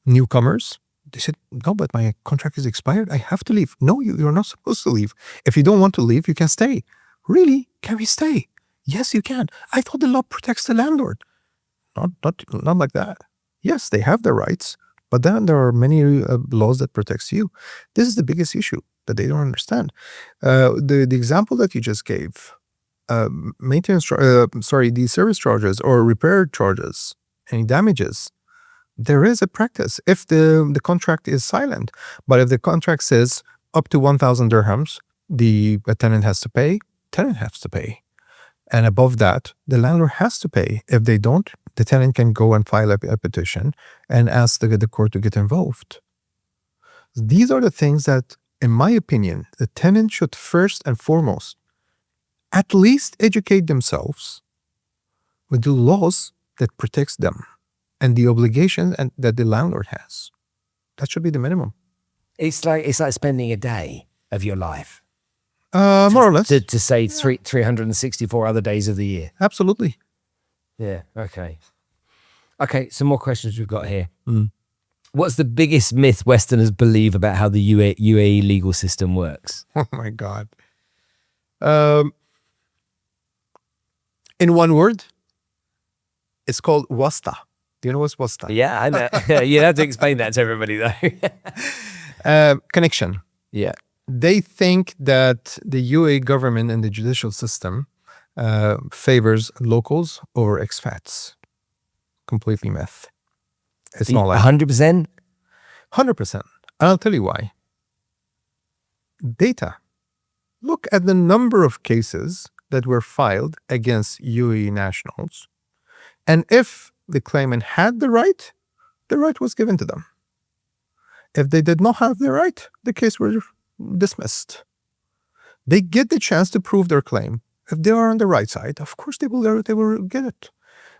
B: Newcomers, they said, no, but my contract is expired. I have to leave. No, you're not supposed to leave. If you don't want to leave, you can stay. Really? Can we stay? Yes, you can. I thought the law protects the landlord. Not like that. Yes, they have their rights, but then there are many laws that protects you. This is the biggest issue that they don't understand. The example that you just gave, the service charges or repair charges, any damages, there is a practice if the contract is silent. But if the contract says up to 1,000 dirhams, the tenant has to pay, tenant has to pay. And above that, the landlord has to pay. If they don't, the tenant can go and file a petition and ask the court to get involved. These are the things that, in my opinion, the tenant should first and foremost at least educate themselves with the laws that protects them and the obligation that the landlord has. That should be the minimum.
A: It's like spending a day of your life.
B: More or less.
A: To say 364 other days of the year.
B: Absolutely.
A: Yeah, okay. Okay, some more questions we've got here. What's the biggest myth Westerners believe about how the UAE legal system works?
B: Oh my God. In one word, it's called wasta. Do you know what's wasta?
A: Yeah, I know. You have to explain that to everybody though.
B: Connection.
A: Yeah.
B: They think that the UAE government and the judicial system favors locals over expats. Completely myth. It's not like
A: 100%?
B: 100%. And I'll tell you why. Data. Look at the number of cases that were filed against UAE nationals. And if the claimant had the right was given to them. If they did not have the right, the case was dismissed. They get the chance to prove their claim. If they are on the right side, of course they will get it.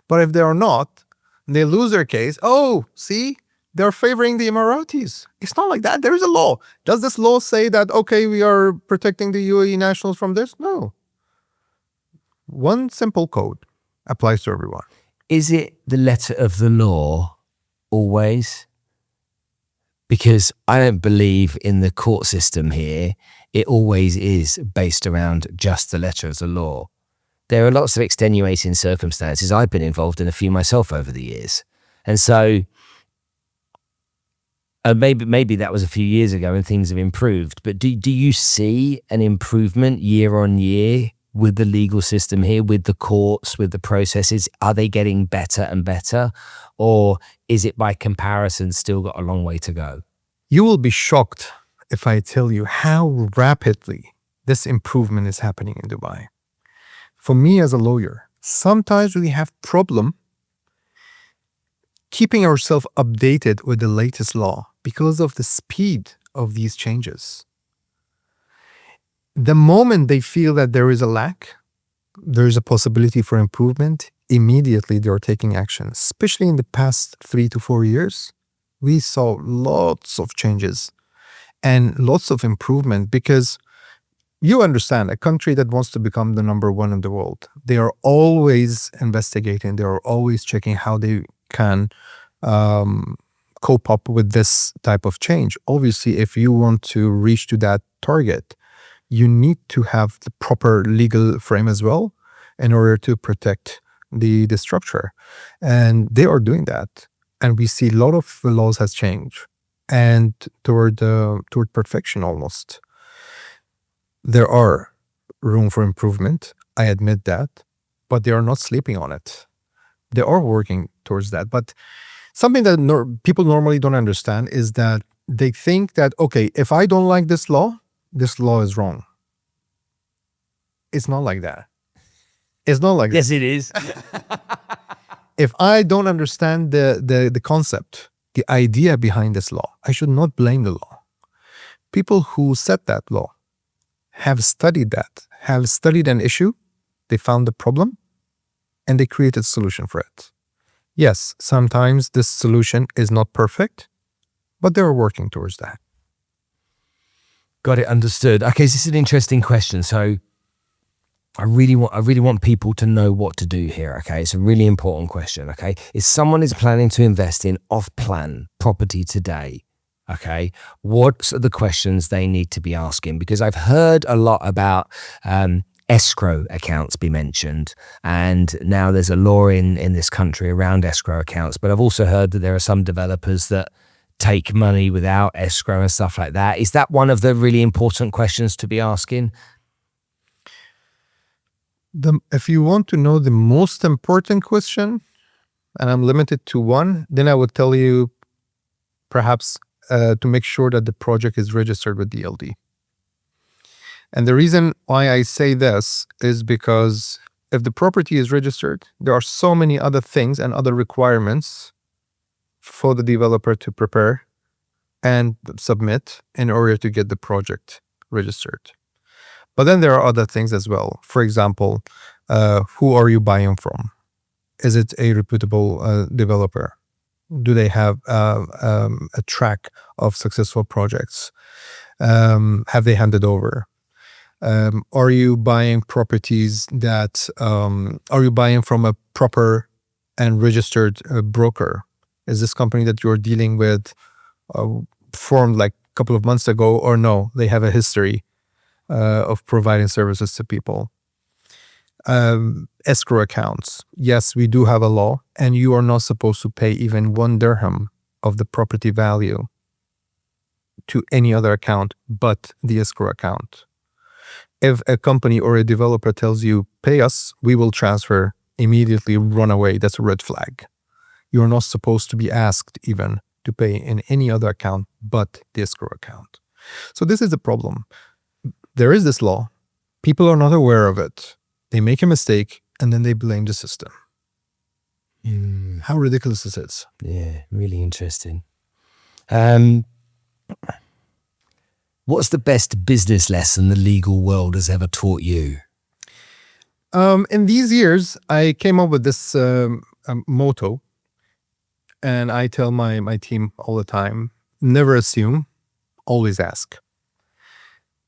B: But if they are not, they lose their case. Oh, see, they're favoring the Emiratis. It's not like that. There is a law. Does this law say that, okay, we are protecting the UAE nationals from this? No. One simple code applies to everyone.
A: Is it the letter of the law always? Because I don't believe in the court system here. It always is based around just the letter of the law. there are lots of extenuating circumstances. I've been involved in a few myself over the years. And so maybe that was a few years ago and things have improved. But do you see an improvement year on year with the legal system here, with the courts, with the processes? Are they getting better and better? Or is it by comparison still got a long way to go?
B: You will be shocked if I tell you how rapidly this improvement is happening in Dubai. For me as a lawyer, sometimes we have problem keeping ourselves updated with the latest law because of the speed of these changes. The moment they feel that there is a lack, there is a possibility for improvement, immediately they are taking action. Especially in the past 3 to 4 years, we saw lots of changes and lots of improvement because you understand a country that wants to become the number one in the world. They are always investigating. They are always checking how they can cope up with this type of change. Obviously, if you want to reach to that target, you need to have the proper legal frame as well in order to protect the structure. And they are doing that. And we see a lot of the laws has changed and toward perfection almost. There are room for improvement. I admit that, but they are not sleeping on it. They are working towards that. But something that people normally don't understand is that they think that, okay, if I don't like this law is wrong. It's not like that. It's not like
A: Yes, it is.
B: if I don't understand the concept, the idea behind this law, I should not blame the law. People who set that law have studied an issue, they found the problem, and they created a solution for it. Yes, sometimes this solution is not perfect, but they're working towards that.
A: Got it, understood. Okay, so this is an interesting question. So I really want people to know what to do here, okay? It's a really important question, okay? If someone is planning to invest in off-plan property today, okay, what are the questions they need to be asking? Because I've heard a lot about escrow accounts be mentioned, and now there's a law in this country around escrow accounts, but I've also heard that there are some developers that take money without escrow and stuff like that. Is that one of the really important questions to be asking?
B: If you want to know the most important question, and I'm limited to one, then I would tell you perhaps to make sure that the project is registered with DLD. And the reason why I say this is because if the property is registered, there are so many other things and other requirements for the developer to prepare and submit in order to get the project registered. But then there are other things as well. For example, who are you buying from? Is it a reputable developer? Do they have a track of successful projects? Have they handed over? Are you buying properties that, are you buying from a proper and registered broker? Is this company that you're dealing with formed like a couple of months ago, or no, they have a history of providing services to people? Escrow accounts. Yes, we do have a law, and you are not supposed to pay even 1 dirham of the property value to any other account but the escrow account. If a company or a developer tells you, pay us, we will transfer, immediately run away. That's a red flag. You're not supposed to be asked even to pay in any other account but the escrow account. So this is the problem. There is this law. People are not aware of it. They make a mistake and then they blame the system. How ridiculous this is.
A: Yeah, really interesting. What's the best business lesson the legal world has ever taught you?
B: In these years, I came up with this motto, and I tell my team all the time, never assume, always ask.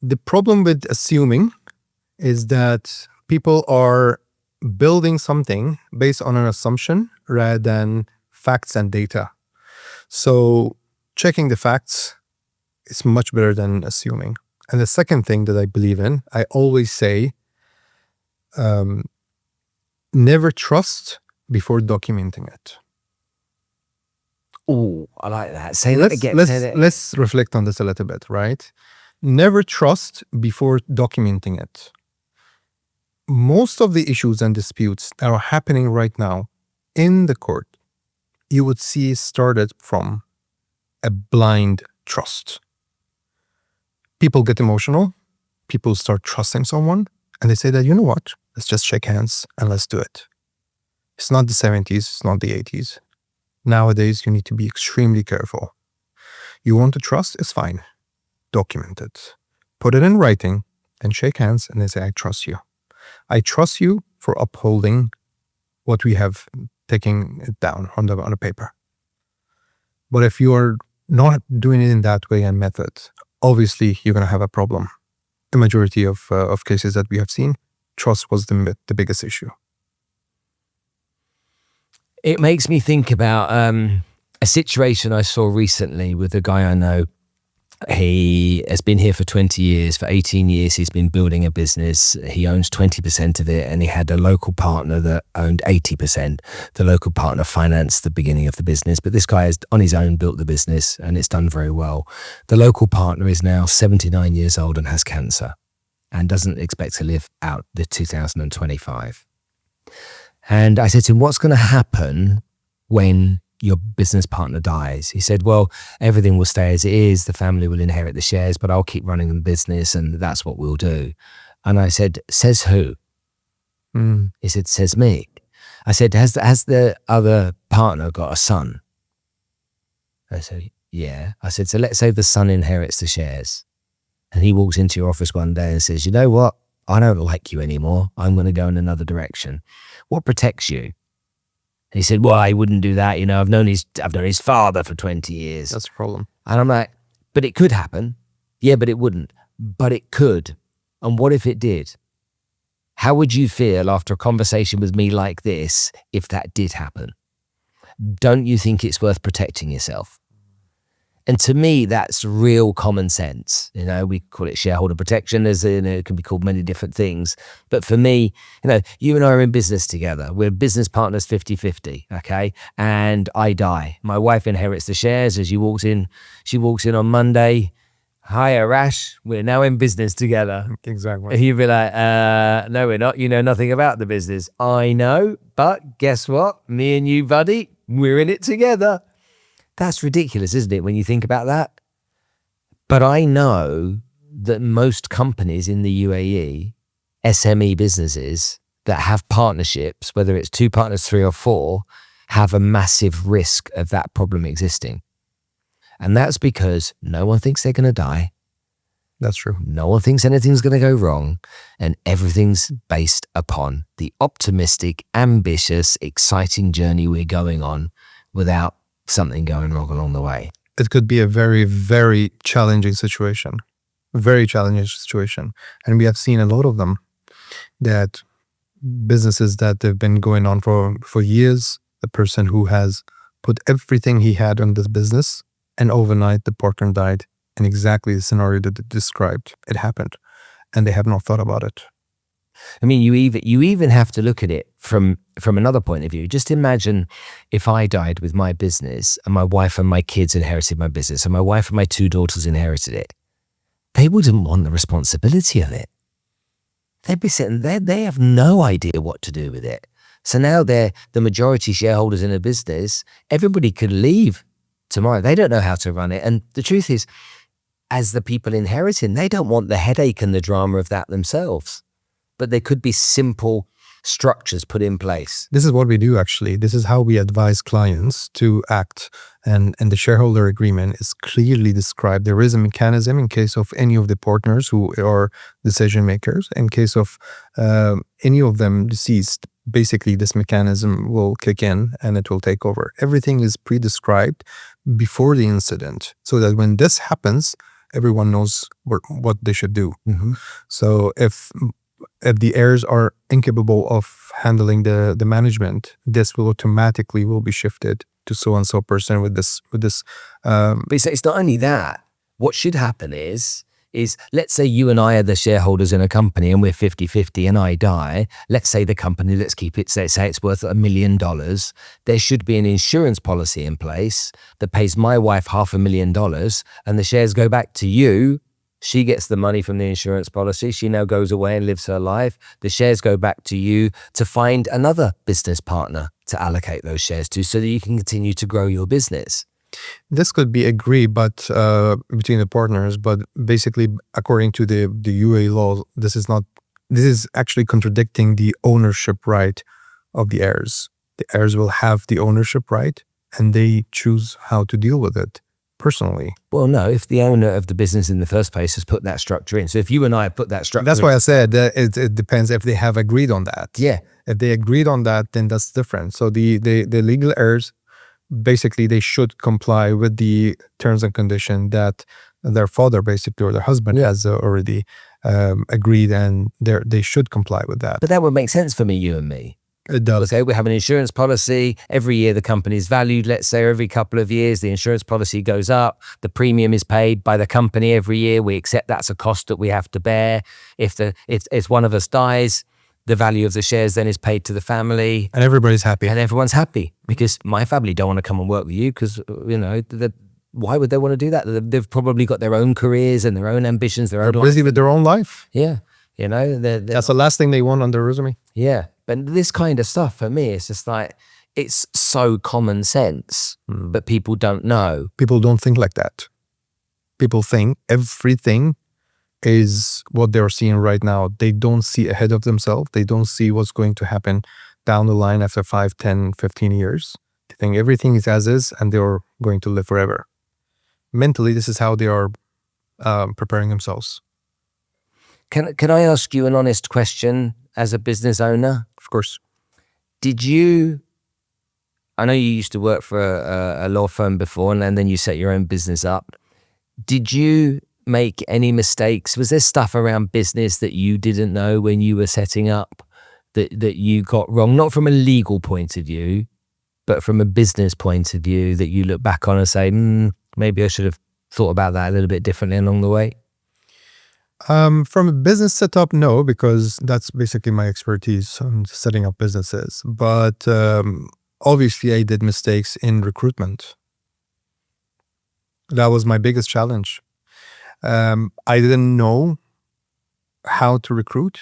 B: The problem with assuming is that people are building something based on an assumption rather than facts and data. So checking the facts is much better than assuming. And the second thing that I believe in, I always say, Never trust before documenting it.
A: Oh, I like that. Say that again.
B: Let's reflect on this a little bit, right? Never trust before documenting it. Most of the issues and disputes that are happening right now in the court, you would see started from a blind trust. People get emotional, people start trusting someone, and they say that, you know what, let's just shake hands and let's do it. It's not the 70s, it's not the 80s. Nowadays, you need to be extremely careful. You want to trust, it's fine. Document it. Put it in writing and shake hands and they say, I trust you. I trust you for upholding what we have taken it down on the paper. But if you are not doing it in that way and method, obviously you're going to have a problem. The majority of cases that we have seen, trust was the biggest issue.
A: It makes me think about a situation I saw recently with a guy I know. He has been here for 20 years. For 18 years, he's been building a business. He owns 20% of it, and he had a local partner that owned 80%. The local partner financed the beginning of the business, but this guy has, on his own, built the business, and it's done very well. The local partner is now 79 years old and has cancer and doesn't expect to live out the 2025. And I said to him, what's going to happen when your business partner dies? He said, well, everything will stay as it is. The family will inherit the shares, but I'll keep running the business and that's what we'll do. And I said, says who? He said, says me. I said, has the other partner got a son? I said, yeah. I said, so let's say the son inherits the shares. And he walks into your office one day and says, you know what? I don't like you anymore. I'm going to go in another direction. What protects you? He said, well, I wouldn't do that. You know, I've known his father for 20 years.
B: That's a problem.
A: And I'm like, but it could happen. Yeah, but it wouldn't. But it could. And what if it did? How would you feel after a conversation with me like this if that did happen? Don't you think it's worth protecting yourself? And to me, that's real common sense. You know, we call it shareholder protection, as you know, it can be called many different things. But for me, you know, you and I are in business together. We're business partners 50-50, okay? And I die. My wife inherits the shares as she walks in on Monday. Hi, Arash, we're now in business together.
B: Exactly.
A: And you'd be like, no, we're not. You know nothing about the business. I know, but guess what? Me and you, buddy, we're in it together. That's ridiculous, isn't it, when you think about that? But I know that most companies in the UAE, SME businesses that have partnerships, whether it's 2 partners, 3 or 4, have a massive risk of that problem existing. And that's because no one thinks they're going to die.
B: That's true.
A: No one thinks anything's going to go wrong. And everything's based upon the optimistic, ambitious, exciting journey we're going on without something going wrong along the way.
B: It could be a very, very challenging situation. Very challenging situation. And we have seen a lot of them, that businesses that have been going on for years, the person who has put everything he had on this business, and overnight the partner died in exactly the scenario that it described. It happened. And they have not thought about it.
A: I mean, you even have to look at it from another point of view. Just imagine if I died with my business and my wife and my kids inherited my business and my wife and my 2 daughters inherited it. They wouldn't want the responsibility of it. They'd be sitting there, they have no idea what to do with it. So now they're the majority shareholders in a business. Everybody could leave tomorrow. They don't know how to run it. And the truth is, as the people inheriting, they don't want the headache and the drama of that themselves. But there could be simple structures put in place.
B: This is what we do, actually. This is how we advise clients to act. And the shareholder agreement is clearly described. There is a mechanism in case of any of the partners who are decision makers. In case of any of them deceased, basically this mechanism will kick in and it will take over. Everything is pre-described before the incident so that when this happens, everyone knows what they should do.
A: Mm-hmm.
B: So if the heirs are incapable of handling the management, this will automatically be shifted to so-and-so person with this.
A: But it's not only that. What should happen is is, let's say you and I are the shareholders in a company and we're 50-50 and I die. Let's say the company, let's keep it, say it's worth $1 million. There should be an insurance policy in place that pays my wife $500,000 and the shares go back to you. She gets the money from the insurance policy. She now goes away and lives her life. The shares go back to you to find another business partner to allocate those shares to so that you can continue to grow your business.
B: This could be agreed, but between the partners, but basically, according to the UAE law, this is actually contradicting the ownership right of the heirs. The heirs will have the ownership right and they choose how to deal with it personally.
A: Well, no, if the owner of the business in the first place has put that structure in. So if you and I have put that structure
B: That's why I said that it depends if they have agreed on that.
A: Yeah.
B: If they agreed on that, then that's different. So the legal heirs, basically, they should comply with the terms and conditions that their father, basically, or their husband has already agreed, and they should comply with that.
A: But that would make sense for me, you and me.
B: It does.
A: Okay, we have an insurance policy. Every year the company is valued. Let's say every couple of years the insurance policy goes up. The premium is paid by the company every year. We accept that's a cost that we have to bear. If one of us dies, the value of the shares then is paid to the family.
B: And everybody's happy.
A: And everyone's happy because my family don't want to come and work with you because, why would they want to do that? They've probably got their own careers and their own ambitions, their own
B: They're busy with their own life.
A: Yeah.
B: That's the last thing they want on their resume.
A: Yeah. But this kind of stuff for me, it's just like, it's so common sense, but people don't know.
B: People don't think like that. People think everything is what they're seeing right now. They don't see ahead of themselves. They don't see what's going to happen down the line after 5, 10, 15 years. They think everything is as is and they're going to live forever. Mentally, this is how they are preparing themselves.
A: Can I ask you an honest question as a business owner?
B: Of course.
A: I know you used to work for a law firm before and then you set your own business up. Did you make any mistakes? Was there stuff around business that you didn't know when you were setting up that you got wrong? Not from a legal point of view, but from a business point of view that you look back on and say, maybe I should have thought about that a little bit differently along the way?
B: From a business setup, no, because that's basically my expertise on setting up businesses. But obviously, I did mistakes in recruitment. That was my biggest challenge. I didn't know how to recruit,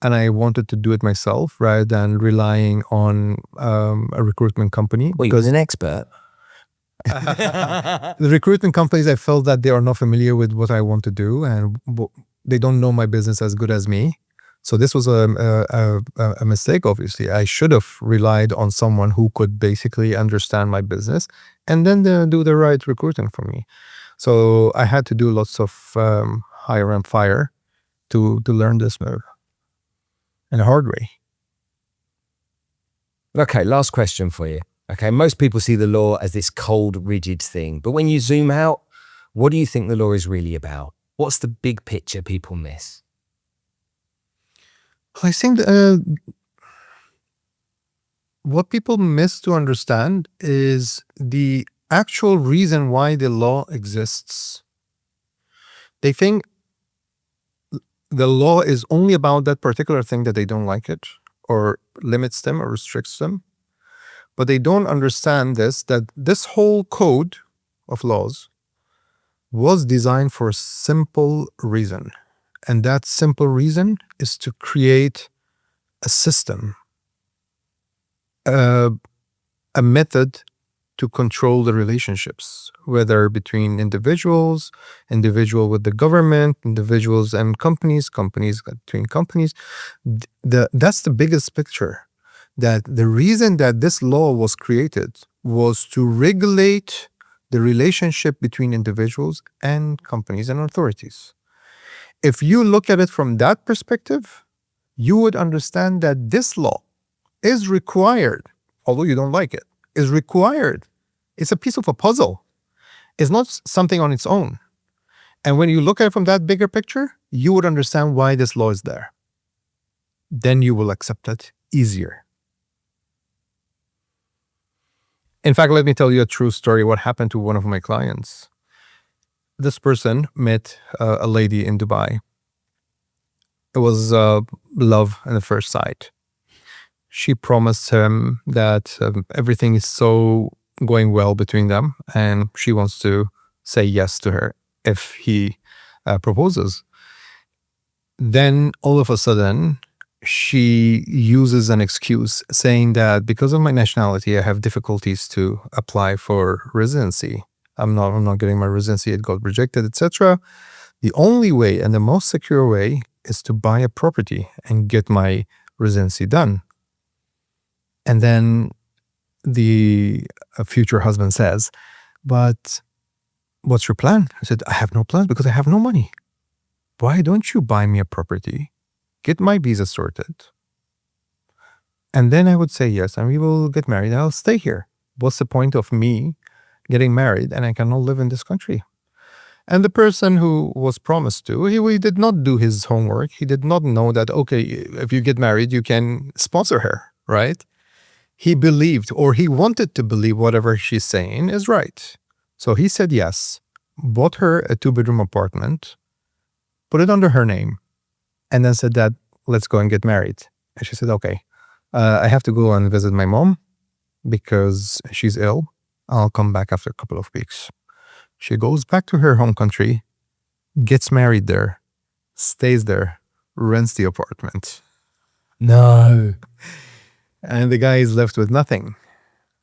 B: and I wanted to do it myself rather than relying on a recruitment company.
A: Well, you're an expert.
B: The recruitment companies, I felt that they are not familiar with what I want to do and they don't know my business as good as me. So this was a mistake, obviously. I should have relied on someone who could basically understand my business and then do the right recruiting for me. So I had to do lots of hire and fire to learn this move in a hard way.
A: Okay, last question for you. Okay, most people see the law as this cold, rigid thing. But when you zoom out, what do you think the law is really about? What's the big picture people miss?
B: I think what people miss to understand is the actual reason why the law exists. They think the law is only about that particular thing that they don't like it or limits them or restricts them. But they don't understand that this whole code of laws was designed for a simple reason. And that simple reason is to create a system, a method to control the relationships, whether between individuals with the government, individuals and companies between companies. That's the biggest picture. That the reason that this law was created was to regulate the relationship between individuals and companies and authorities. If you look at it from that perspective, you would understand that this law is required, although you don't like it, is required. It's a piece of a puzzle. It's not something on its own. And when you look at it from that bigger picture, you would understand why this law is there. Then you will accept it easier. In fact, let me tell you a true story. What happened to one of my clients? this person met a lady in Dubai. It was love at the first sight. She promised him that everything is so going well between them, and she wants to say yes to her if he proposes. Then all of a sudden, she uses an excuse saying that because of my nationality, I have difficulties to apply for residency. I'm not getting my residency. It got rejected, etc. The only way and the most secure way is to buy a property and get my residency done. And then the future husband says, but what's your plan? I said, I have no plans because I have no money. Why don't you buy me a property? Get my visa sorted. And then I would say yes, and we will get married and I'll stay here. What's the point of me getting married and I cannot live in this country? And the person who was promised to, he did not do his homework. He did not know that, okay, if you get married, you can sponsor her, right? He believed, or he wanted to believe whatever she's saying is right. So he said yes, bought her a 2-bedroom apartment, put it under her name, and then said that, let's go and get married. And she said, okay, I have to go and visit my mom because she's ill. I'll come back after a couple of weeks. She goes back to her home country, gets married there, stays there, rents the apartment.
A: No.
B: And the guy is left with nothing.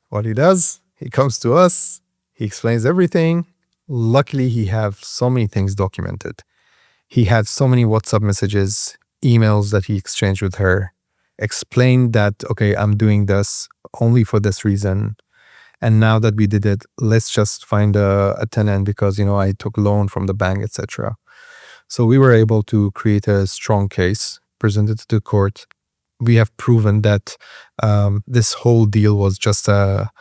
B: What he does, he comes to us, he explains everything. Luckily, he have so many things documented. He had so many WhatsApp messages, emails that he exchanged with her, explained that, okay, I'm doing this only for this reason. And now that we did it, let's just find a tenant because, I took loan from the bank, etc. So we were able to create a strong case, present it to the court. We have proven that this whole deal was just a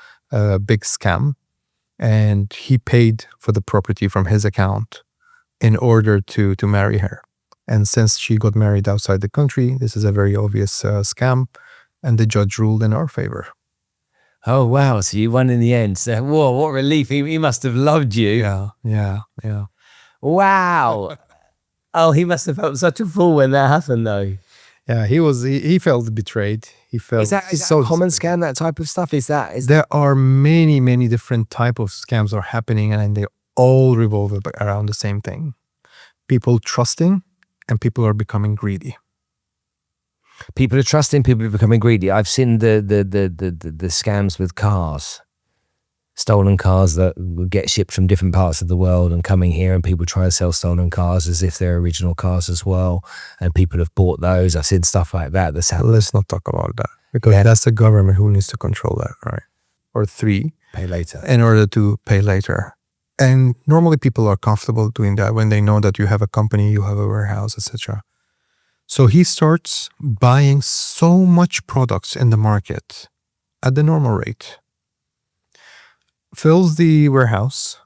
B: big scam, and he paid for the property from his account in order to marry her. And since she got married outside the country, this is a very obvious scam, and the judge ruled in our favor.
A: Oh, wow. So you won in the end. So, whoa, what relief. He must have loved you.
B: Yeah.
A: Wow. Oh, he must have felt such a fool when that happened, though.
B: Yeah, he felt betrayed. He felt
A: Is that a common scam, that type of stuff?
B: There are many, many different type of scams are happening, and they all revolve around the same thing. People trusting, and people are becoming greedy.
A: People are trusting, people are becoming greedy. I've seen the scams with cars. Stolen cars that would get shipped from different parts of the world and coming here, and people try to sell stolen cars as if they're original cars as well. And people have bought those. I've seen stuff like that.
B: Let's not talk about that, because that's the government who needs to control that, right? Or 3,
A: pay later.
B: In order to pay later. And normally people are comfortable doing that when they know that you have a company, you have a warehouse, etc. So he starts buying so much products in the market at the normal rate, fills the warehouse,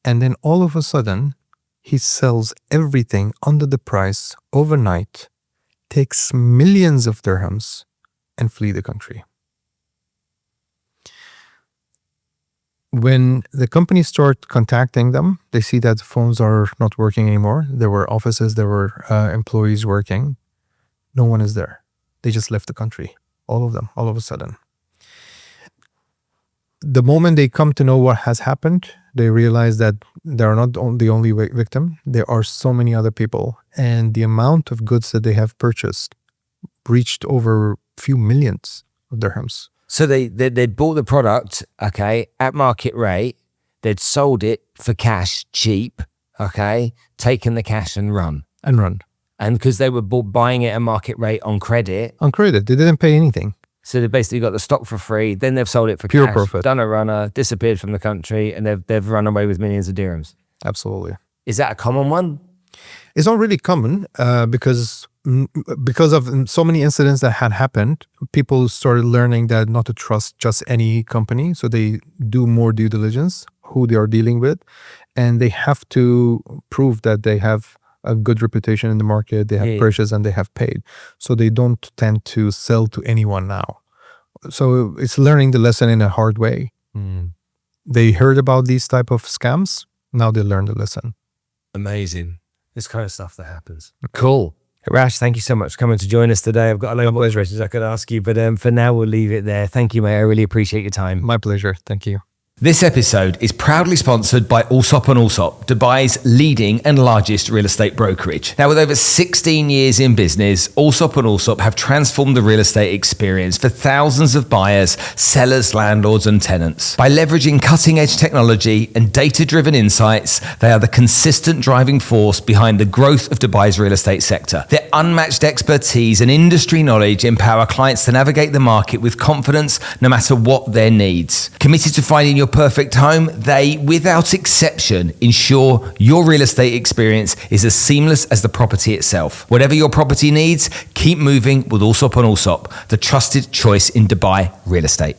B: and then all of a sudden, he sells everything under the price overnight, takes millions of dirhams, and flee the country. When the companies start contacting them, they see that the phones are not working anymore. There were offices, there were employees working. No one is there. They just left the country. All of them, all of a sudden. The moment they come to know what has happened, they realize that they are not the only victim. There are so many other people. And the amount of goods that they have purchased reached over a few millions of dirhams.
A: So they'd bought the product, okay, at market rate. They'd sold it for cash, cheap, okay, taken the cash and run. And because they were buying it at market rate on credit.
B: They didn't pay anything.
A: So they basically got the stock for free. Then they've sold it for
B: pure
A: cash,
B: profit.
A: Done a runner, disappeared from the country, and they've run away with millions of dirhams.
B: Absolutely.
A: Is that a common one?
B: It's not really common because of so many incidents that had happened. People started learning that not to trust just any company. So they do more due diligence, who they are dealing with, and they have to prove that they have a good reputation in the market, they have purchased and they have paid. So they don't tend to sell to anyone now. So it's learning the lesson in a hard way. They heard about these type of scams, Now they learned the lesson.
C: Amazing. This kind of stuff that happens.
A: Cool.
C: Arash, thank you so much for coming to join us today. I've got a lot of questions I could ask you, but for now we'll leave it there. Thank you, mate. I really appreciate your time.
B: My pleasure. Thank you.
A: This episode is proudly sponsored by Allsop & Allsop, Dubai's leading and largest real estate brokerage. Now, with over 16 years in business, Allsop & Allsop have transformed the real estate experience for thousands of buyers, sellers, landlords and tenants. By leveraging cutting-edge technology and data-driven insights, they are the consistent driving force behind the growth of Dubai's real estate sector. Their unmatched expertise and industry knowledge empower clients to navigate the market with confidence no matter what their needs. Committed to finding your perfect home, they, without exception, ensure your real estate experience is as seamless as the property itself. Whatever your property needs, keep moving with Allsop & Allsop, the trusted choice in Dubai real estate.